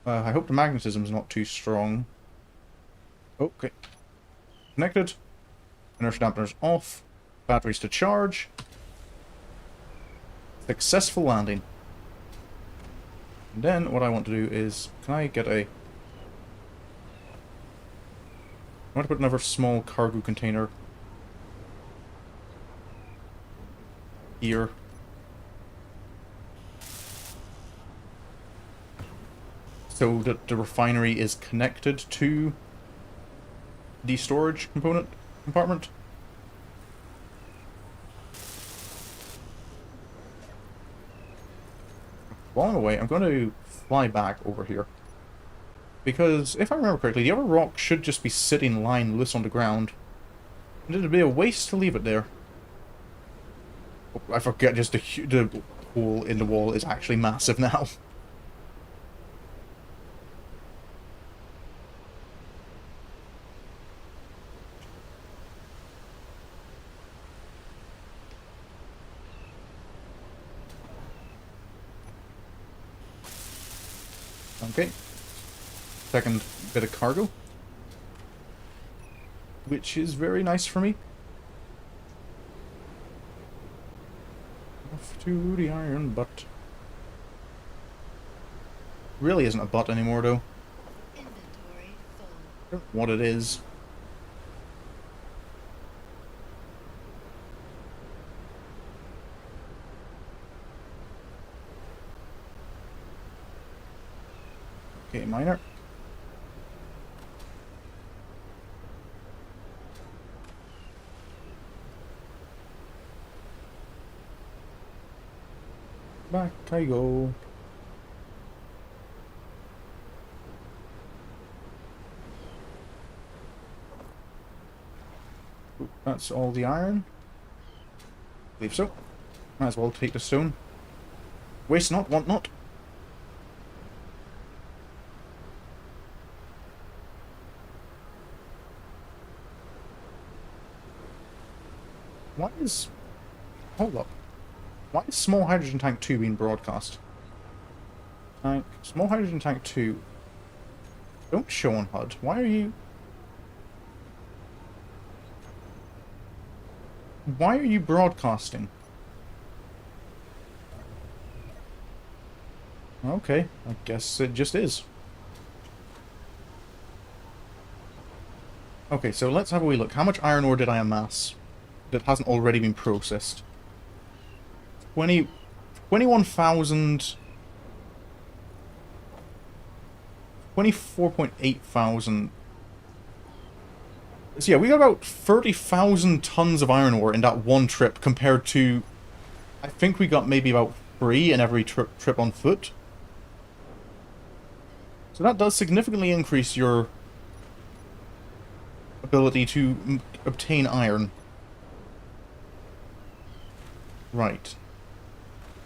I hope the magnetism is not too strong. Okay. Connected. Inertia dampeners off. Batteries to charge. Successful landing. And then what I want to do is, can I get a... I want to put another small cargo container here. So that the refinery is connected to the storage compartment. While I'm away, I'm going to fly back over here. Because, if I remember correctly, the other rock should just be sitting lying loose on the ground. And it'd be a waste to leave it there. Oh, I forget, just the hole in the wall is actually massive now. Okay. Second bit of cargo. Which is very nice for me. Off to the iron butt. Really isn't a butt anymore, though. Inventory full. I don't know what it is. Okay, miner. Back I go. Ooh, that's all the iron. I believe so. Might as well take the stone. Waste not, want not. Why is... Hold up. Why is Small Hydrogen Tank 2 being broadcast? Small Hydrogen Tank 2. Don't show on HUD. Why are you... Why are you broadcasting? Okay, I guess it just is. Okay, so let's have a wee look. How much iron ore did I amass that hasn't already been processed? 21,000... 24.8 thousand. So yeah, we got about 30,000 tons of iron ore in that one trip compared to... I think we got maybe about 3 in every trip on foot. So that does significantly increase your ability to obtain iron. Right.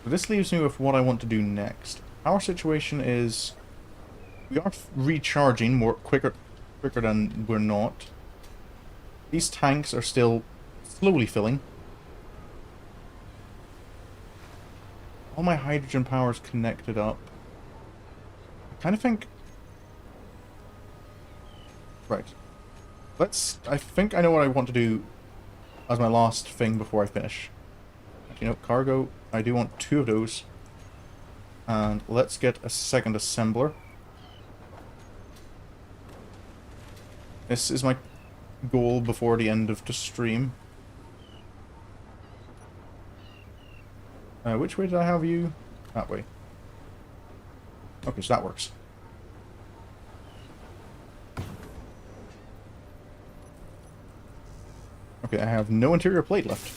So this leaves me with what I want to do next. Our situation is we are recharging more quicker than we're not. These tanks are still slowly filling. All my hydrogen power is connected up. I kind of think... Right. I think I know what I want to do as my last thing before I finish. You know, cargo, I do want 2 of those. And let's get a second assembler. This is my goal before the end of the stream. Which way did I have you? That way. Okay, so that works. Okay, I have no interior plate left.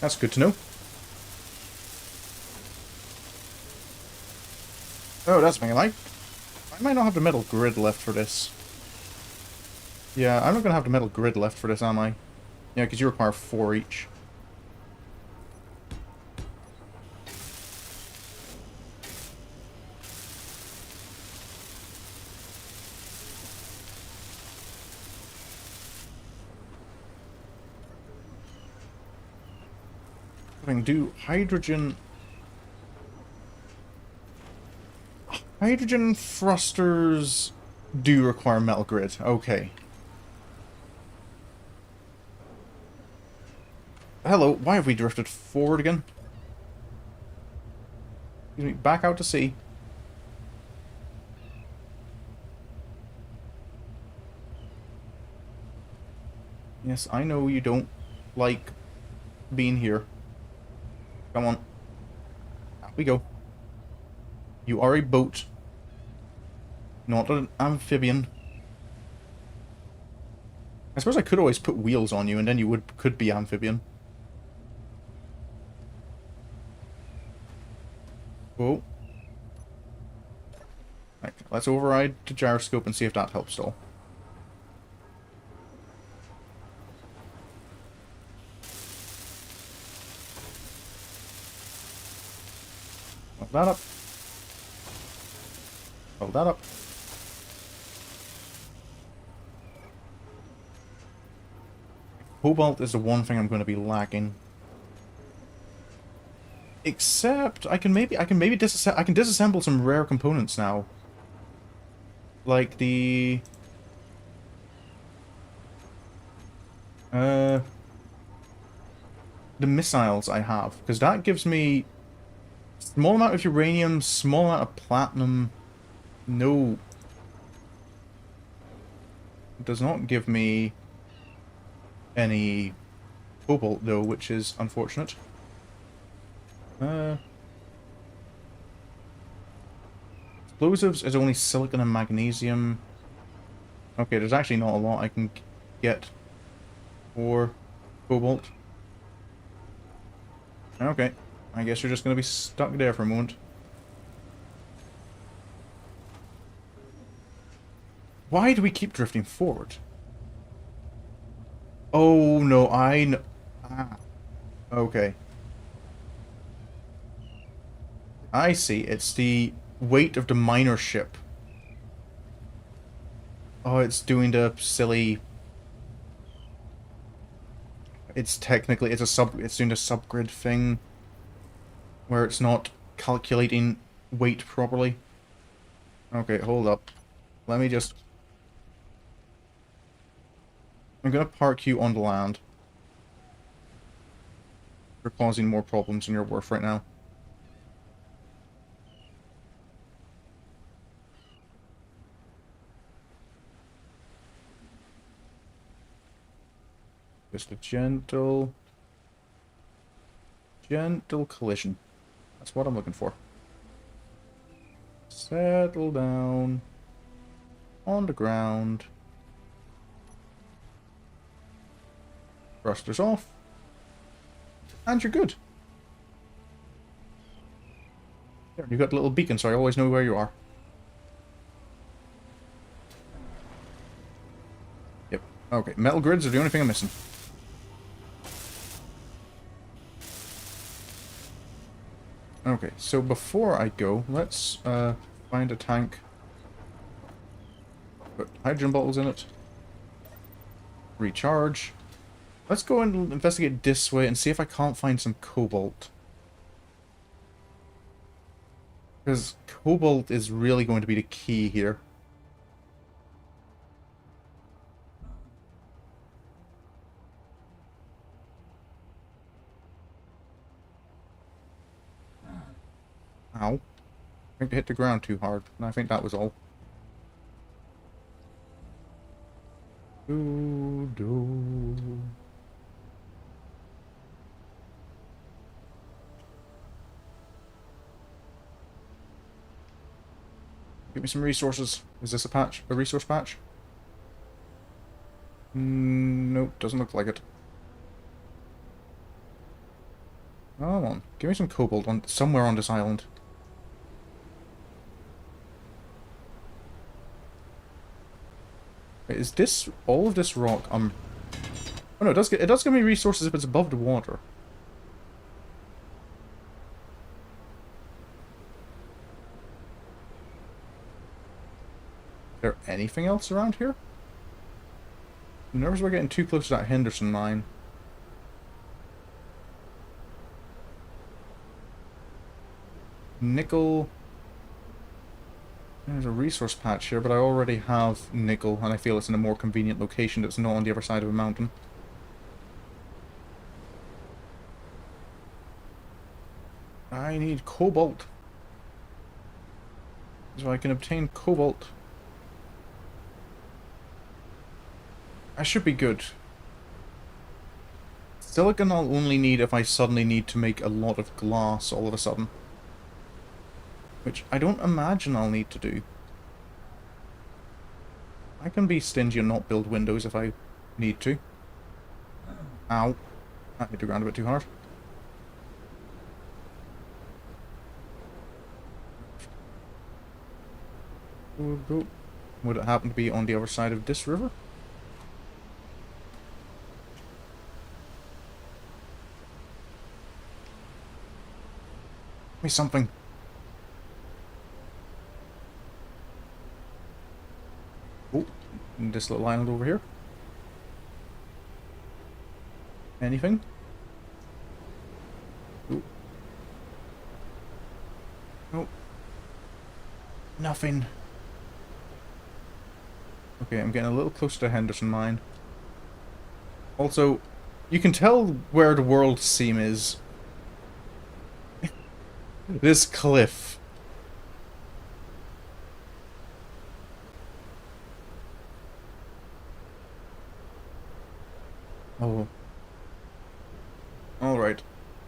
That's good to know. Oh, that's something I like. I might not have the metal grid left for this. Yeah, I'm not going to have the metal grid left for this, am I? Yeah, because you require 4 each. I can do hydrogen... Hydrogen thrusters do require metal grid. Okay. Hello, why have we drifted forward again? Excuse me, back out to sea. Yes, I know you don't like being here. Come on. Out we go. You are a boat, not an amphibian. I suppose I could always put wheels on you, and then you could be amphibian. Oh. Right, let's override the gyroscope and see if that helps at all. Hold that up. Hold that up. Cobalt is the one thing I'm going to be lacking. Except I can maybe disassemble some rare components now. Like the missiles I have, because that gives me small amount of uranium, small amount of platinum. No, it does not give me any cobalt though, which is unfortunate. Explosives is only silicon and magnesium. Okay, there's actually not a lot I can get for cobalt. Okay, I guess you're just going to be stuck there for a moment. Why do we keep drifting forward? Oh no, I know. Ah, okay. I see, it's the weight of the miner ship. Oh, it's doing the silly... It's doing the subgrid thing where it's not calculating weight properly. Okay, hold up. Let me just... I'm gonna park you on the land. You're causing more problems than you're worth right now. Just a gentle collision. That's what I'm looking for. Settle down on the ground. Thrusters off. And you're good. There, you've got a little beacon, so I always know where you are. Yep. Okay, metal grids are the only thing I'm missing. Okay, so before I go, let's find a tank. Put hydrogen bottles in it. Recharge. Let's go and investigate this way and see if I can't find some cobalt. Because cobalt is really going to be the key here. Ow. I think I hit the ground too hard, and I think that was all. Do. Give me some resources. Is this a patch? A resource patch? Nope, doesn't look like it. Come on, give me some cobalt on somewhere on this island. Wait, is this all of this rock? Oh no, it does give me resources if it's above the water. Is there anything else around here? I'm nervous we're getting too close to that Henderson mine. Nickel. There's a resource patch here, but I already have nickel, and I feel it's in a more convenient location that's not on the other side of a mountain. I need cobalt. So I can obtain cobalt. I should be good. Silicon I'll only need if I suddenly need to make a lot of glass all of a sudden. Which I don't imagine I'll need to do. I can be stingy and not build windows if I need to. Ow. That hit the ground a bit too hard. Would it happen to be on the other side of this river? Give me something. Oh, this little island over here. Anything? Oh. Nope. Nothing. Okay, I'm getting a little closer to Henderson Mine. Also, you can tell where the world seam is. This cliff. Oh. Alright.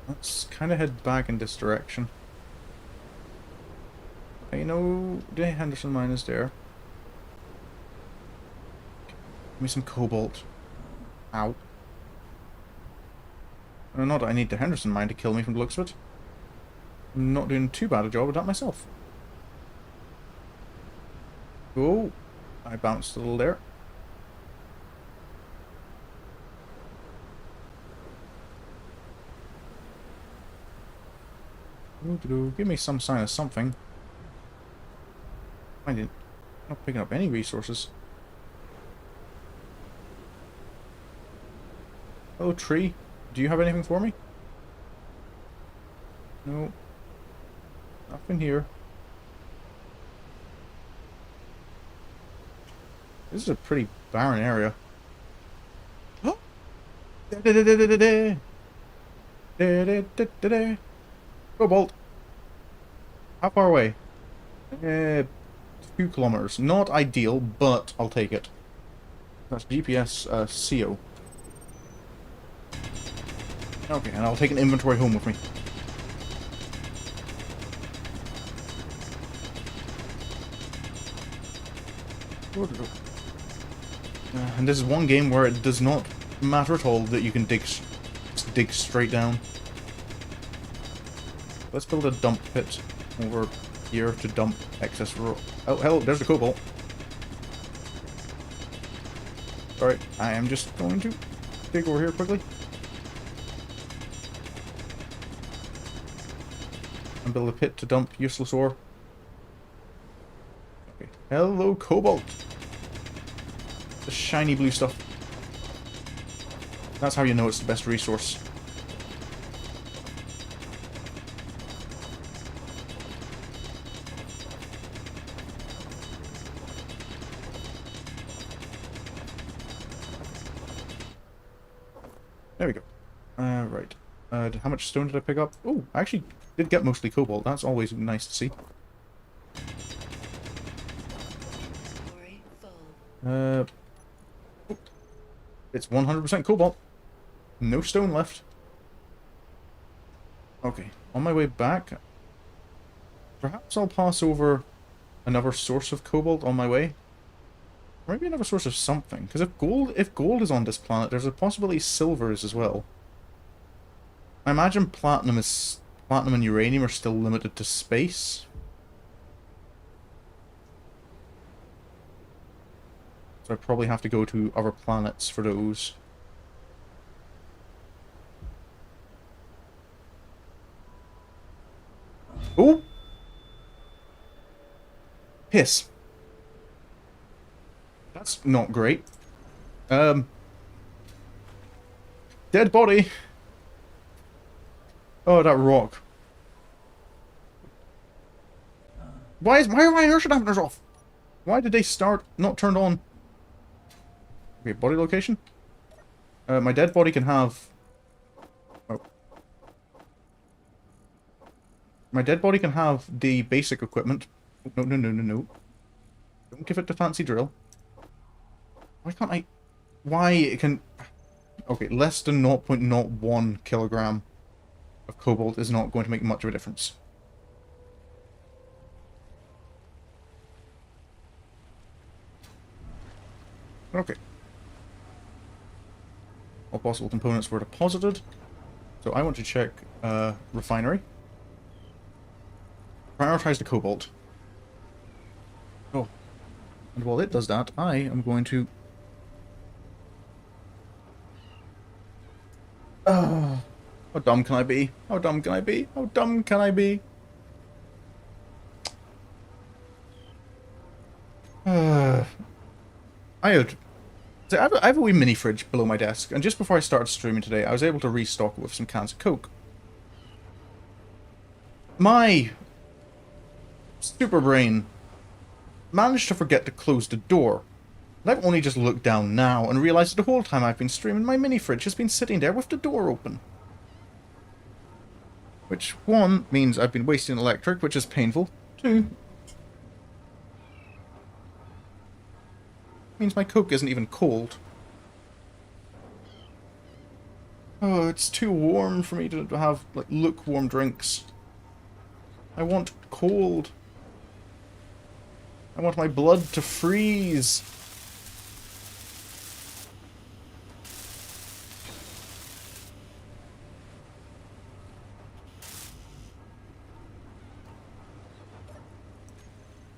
Let's kind of head back in this direction. I know the Henderson Mine is there. Give me some cobalt. Ow. Not that I need the Henderson Mine to kill me from the looks of it. I'm not doing too bad a job of that myself. Oh, I bounced a little there. Give me some sign of something. I didn't. I'm not picking up any resources. Hello, tree. Do you have anything for me? No. Nothing here. This is a pretty barren area. Oh! Cobalt! How far away? 2 kilometers. Not ideal, but I'll take it. That's GPS CO. Okay, and I'll take an inventory home with me. And this is one game where it does not matter at all that you can dig straight down. Let's build a dump pit over here to dump excess raw. Oh, hell, there's the cobalt. Alright, I am just going to dig over here quickly. And build a pit to dump useless ore. Okay. Hello, cobalt. The shiny blue stuff. That's how you know it's the best resource. There we go. Right. How much stone did I pick up? Oh, I actually did get mostly cobalt. That's always nice to see. Inventory full. Oh, it's 100% cobalt. No stone left. Okay, on my way back, perhaps I'll pass over another source of cobalt on my way. Or maybe another source of something. Because if gold is on this planet, there's a possibility silver is as well. I imagine platinum and uranium are still limited to space. So I probably have to go to other planets for those. Oh! Piss. That's not great. Dead body! Oh, that rock. Why are my inertia dampeners off? Why did they start not turned on? Okay, body location? My dead body can have... Oh. My dead body can have the basic equipment. No, no, no, no, no. Don't give it the fancy drill. Why can't I... Why it can... Okay, less than 0.01 kilogram of cobalt is not going to make much of a difference. Okay. All possible components were deposited. So I want to check refinery. Prioritize the cobalt. Oh. And while it does that, I am going to... Oh. How dumb can I be? How dumb can I be? How dumb can I be? I have a wee mini fridge below my desk, and just before I started streaming today, I was able to restock it with some cans of Coke. My super brain managed to forget to close the door. And I've only just looked down now and realized that the whole time I've been streaming, my mini fridge has been sitting there with the door open. Which, one, means I've been wasting electric, which is painful. Two, means my Coke isn't even cold. Oh, it's too warm for me to have, like, lukewarm drinks. I want cold. I want my blood to freeze.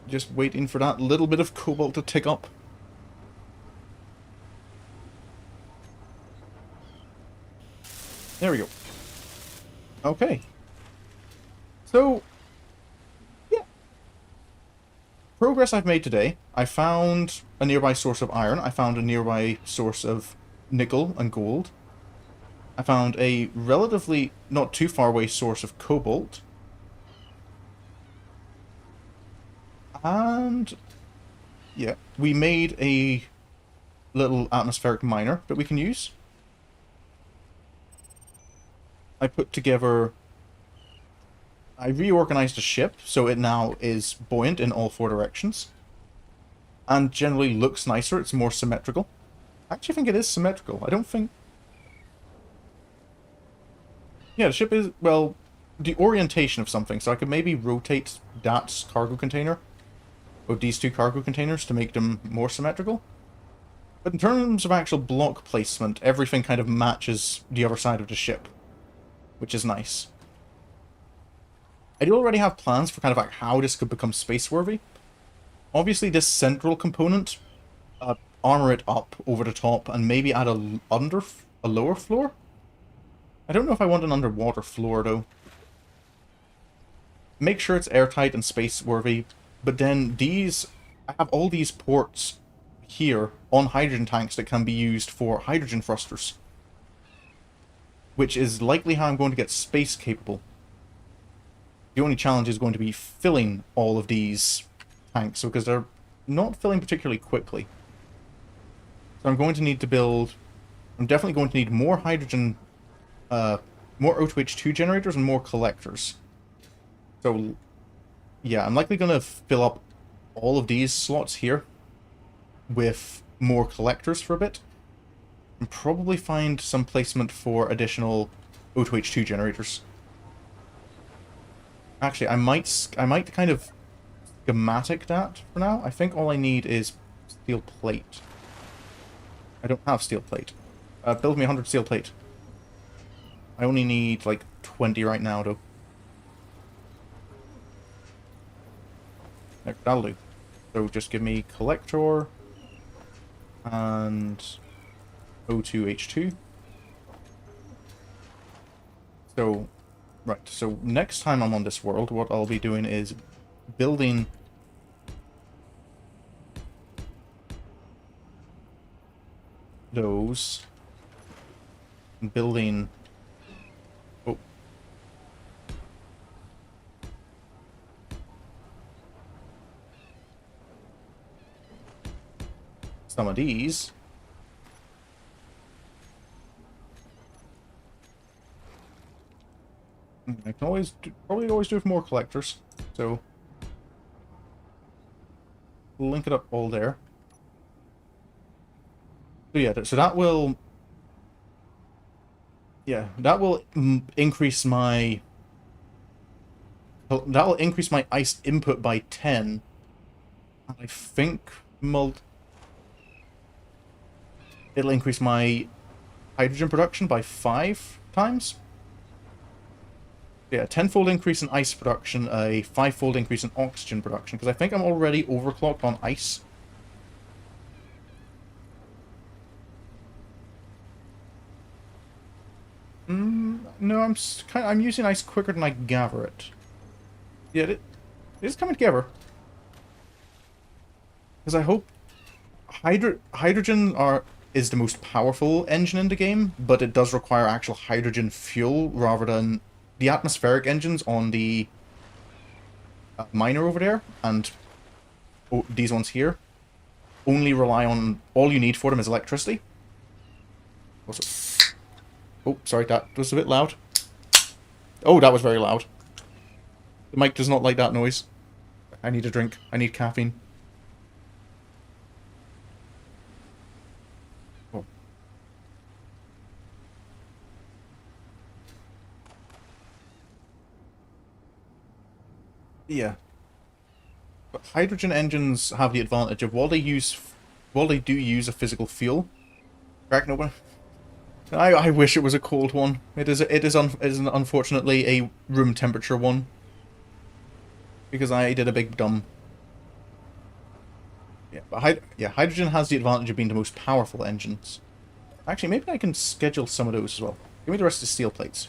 Just waiting for that little bit of cobalt to tick up. There we go. Okay. So, yeah. Progress I've made today. I found a nearby source of iron. I found a nearby source of nickel and gold. I found a relatively not too far away source of cobalt. And yeah, we made a little atmospheric miner that we can use. I put together... I reorganized the ship so it now is buoyant in all four directions. And generally looks nicer, it's more symmetrical. I actually think it is symmetrical. I don't think... Yeah, the ship is, well, the orientation of something. So I could maybe rotate that cargo container, or these two cargo containers, to make them more symmetrical. But in terms of actual block placement, everything kind of matches the other side of the ship, which is nice. I do already have plans for kind of like how this could become space-worthy. Obviously, this central component, armor it up over the top and maybe add a lower floor? I don't know if I want an underwater floor, though. make sure it's airtight and space-worthy, but then I have all these ports here on hydrogen tanks that can be used for hydrogen thrusters, which is likely how I'm going to get space-capable. The only challenge is going to be filling all of these tanks, because they're not filling particularly quickly. So I'm going to need to build... I'm definitely going to need more hydrogen... more O2H2 generators and more collectors. So, yeah, I'm likely going to fill up all of these slots here with more collectors for a bit. And probably find some placement for additional O2H2 generators. Actually, I might kind of schematic that for now. I think all I need is steel plate. I don't have steel plate. Build me 100 steel plate. I only need like 20 right now, though. There, that'll do. So just give me collector and O2H2. So, right, so next time I'm on this world, what I'll be doing is building those, building... Oh. Some of these. I can always probably always do with more collectors, so link it up all there. So yeah, so that will, yeah, that will increase my, that will increase my ice input by 10. I think it'll increase my hydrogen production by 5 times. Yeah, 10-fold increase in ice production, a 5-fold increase in oxygen production, because I think I'm already overclocked on ice. No, I'm using ice quicker than I gather it. Yeah, it is coming together. Because I hope hydrogen is the most powerful engine in the game, but it does require actual hydrogen fuel rather than the atmospheric engines on the miner over there, and these ones here only rely on, all you need for them is electricity. Also, oh, sorry, that was a bit loud. Oh, that was very loud. The mic does not like that noise. I need a drink. I need caffeine. Oh. Yeah. But hydrogen engines have the advantage of while they do use a physical fuel. Crack no one. I wish it was a cold one. It is unfortunately a room temperature one. Because I did a big dumb. Yeah, but hydrogen has the advantage of being the most powerful engines. Actually, maybe I can schedule some of those as well. Give me the rest of the steel plates.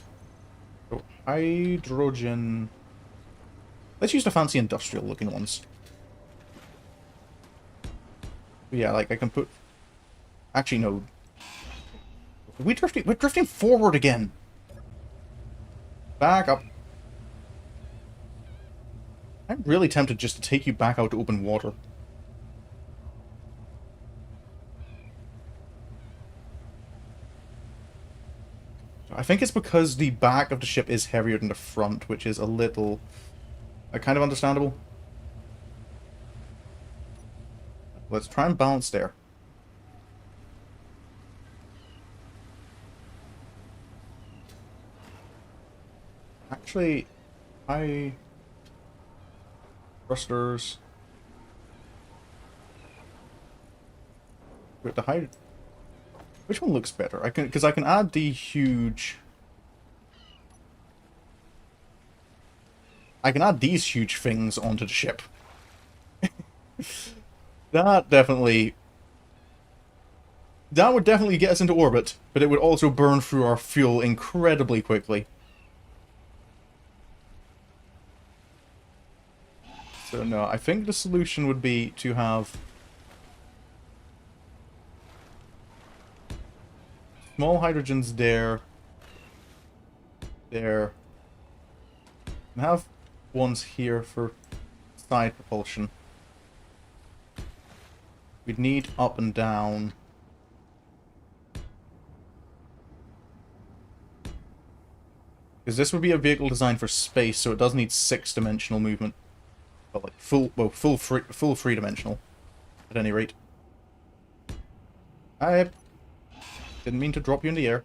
So, hydrogen. Let's use the fancy industrial looking ones. But yeah, like I can put. Actually, no. We're drifting forward again. Back up. I'm really tempted just to take you back out to open water. I think it's because the back of the ship is heavier than the front, which is a little... kind of understandable. Let's try and balance there. Actually, thrusters. With the high. Which one looks better? Because I can add the huge. I can add these huge things onto the ship. That would definitely get us into orbit, but it would also burn through our fuel incredibly quickly. So no, I think the solution would be to have small hydrogens there, and have ones here for side propulsion. We'd need up and down. Because this would be a vehicle designed for space, so it does need 6-dimensional movement. But like full three-dimensional, at any rate. I didn't mean to drop you in the air.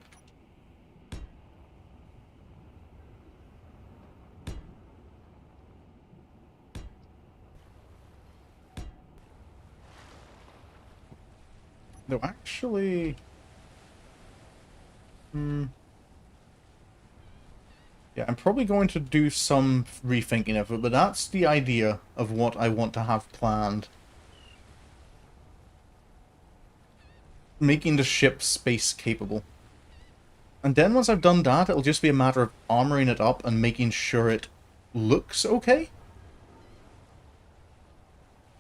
No, actually... Yeah, I'm probably going to do some rethinking of it, but that's the idea of what I want to have planned. Making the ship space capable. And then once I've done that, it'll just be a matter of armoring it up and making sure it looks okay.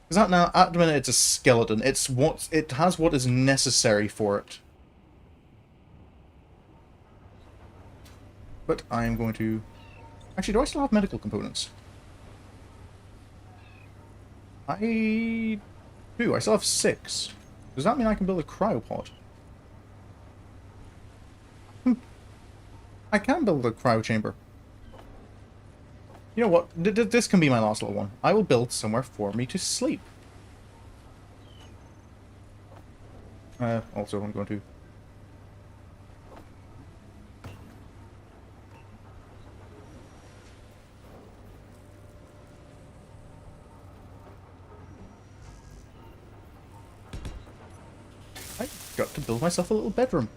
Because now, at the minute, it's a skeleton. It has what is necessary for it. But I am going to... Actually, do I still have medical components? I do. I still have 6. Does that mean I can build a cryopod? I can build a cryo chamber. You know what? This can be my last little one. I will build somewhere for me to sleep. Also, I'm going to... I got to build myself a little bedroom.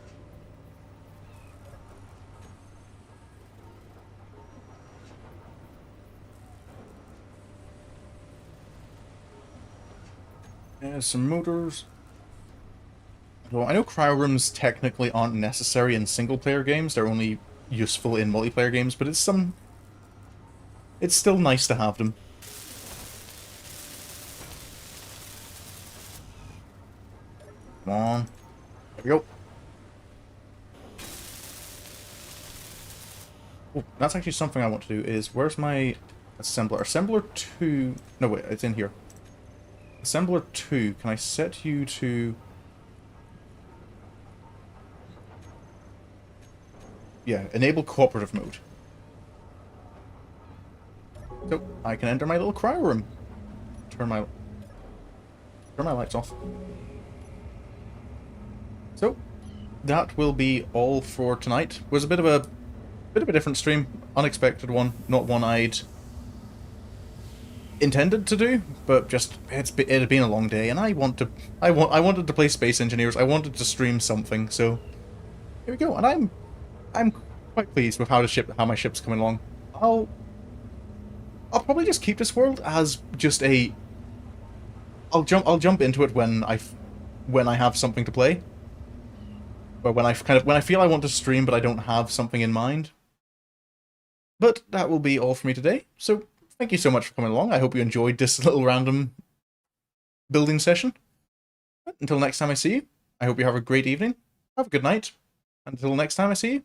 There's some motors. Well, I know cryo rooms technically aren't necessary in single-player games. They're only useful in multiplayer games, but it's still nice to have them. Come on. There we go. Oh, that's actually something I want to do is, where's my assembler? Assembler 2... No, wait, it's in here. Assembler 2, can I set you to... Yeah, enable cooperative mode. So, I can enter my little cryo room. Turn my lights off. So, that will be all for tonight. It was a bit of a different stream, unexpected one, not one I'd intended to do, but just it had been a long day, and I wanted to play Space Engineers. I wanted to stream something, so here we go. And I'm quite pleased with how my ship's coming along. I'll probably just keep this world as just a... I'll jump into it when I have something to play. Or when I feel I want to stream but I don't have something in mind. But that will be all for me today. So thank you so much for coming along. I hope you enjoyed this little random building session. But until next time I see you, I hope you have a great evening. Have a good night. Until next time I see you,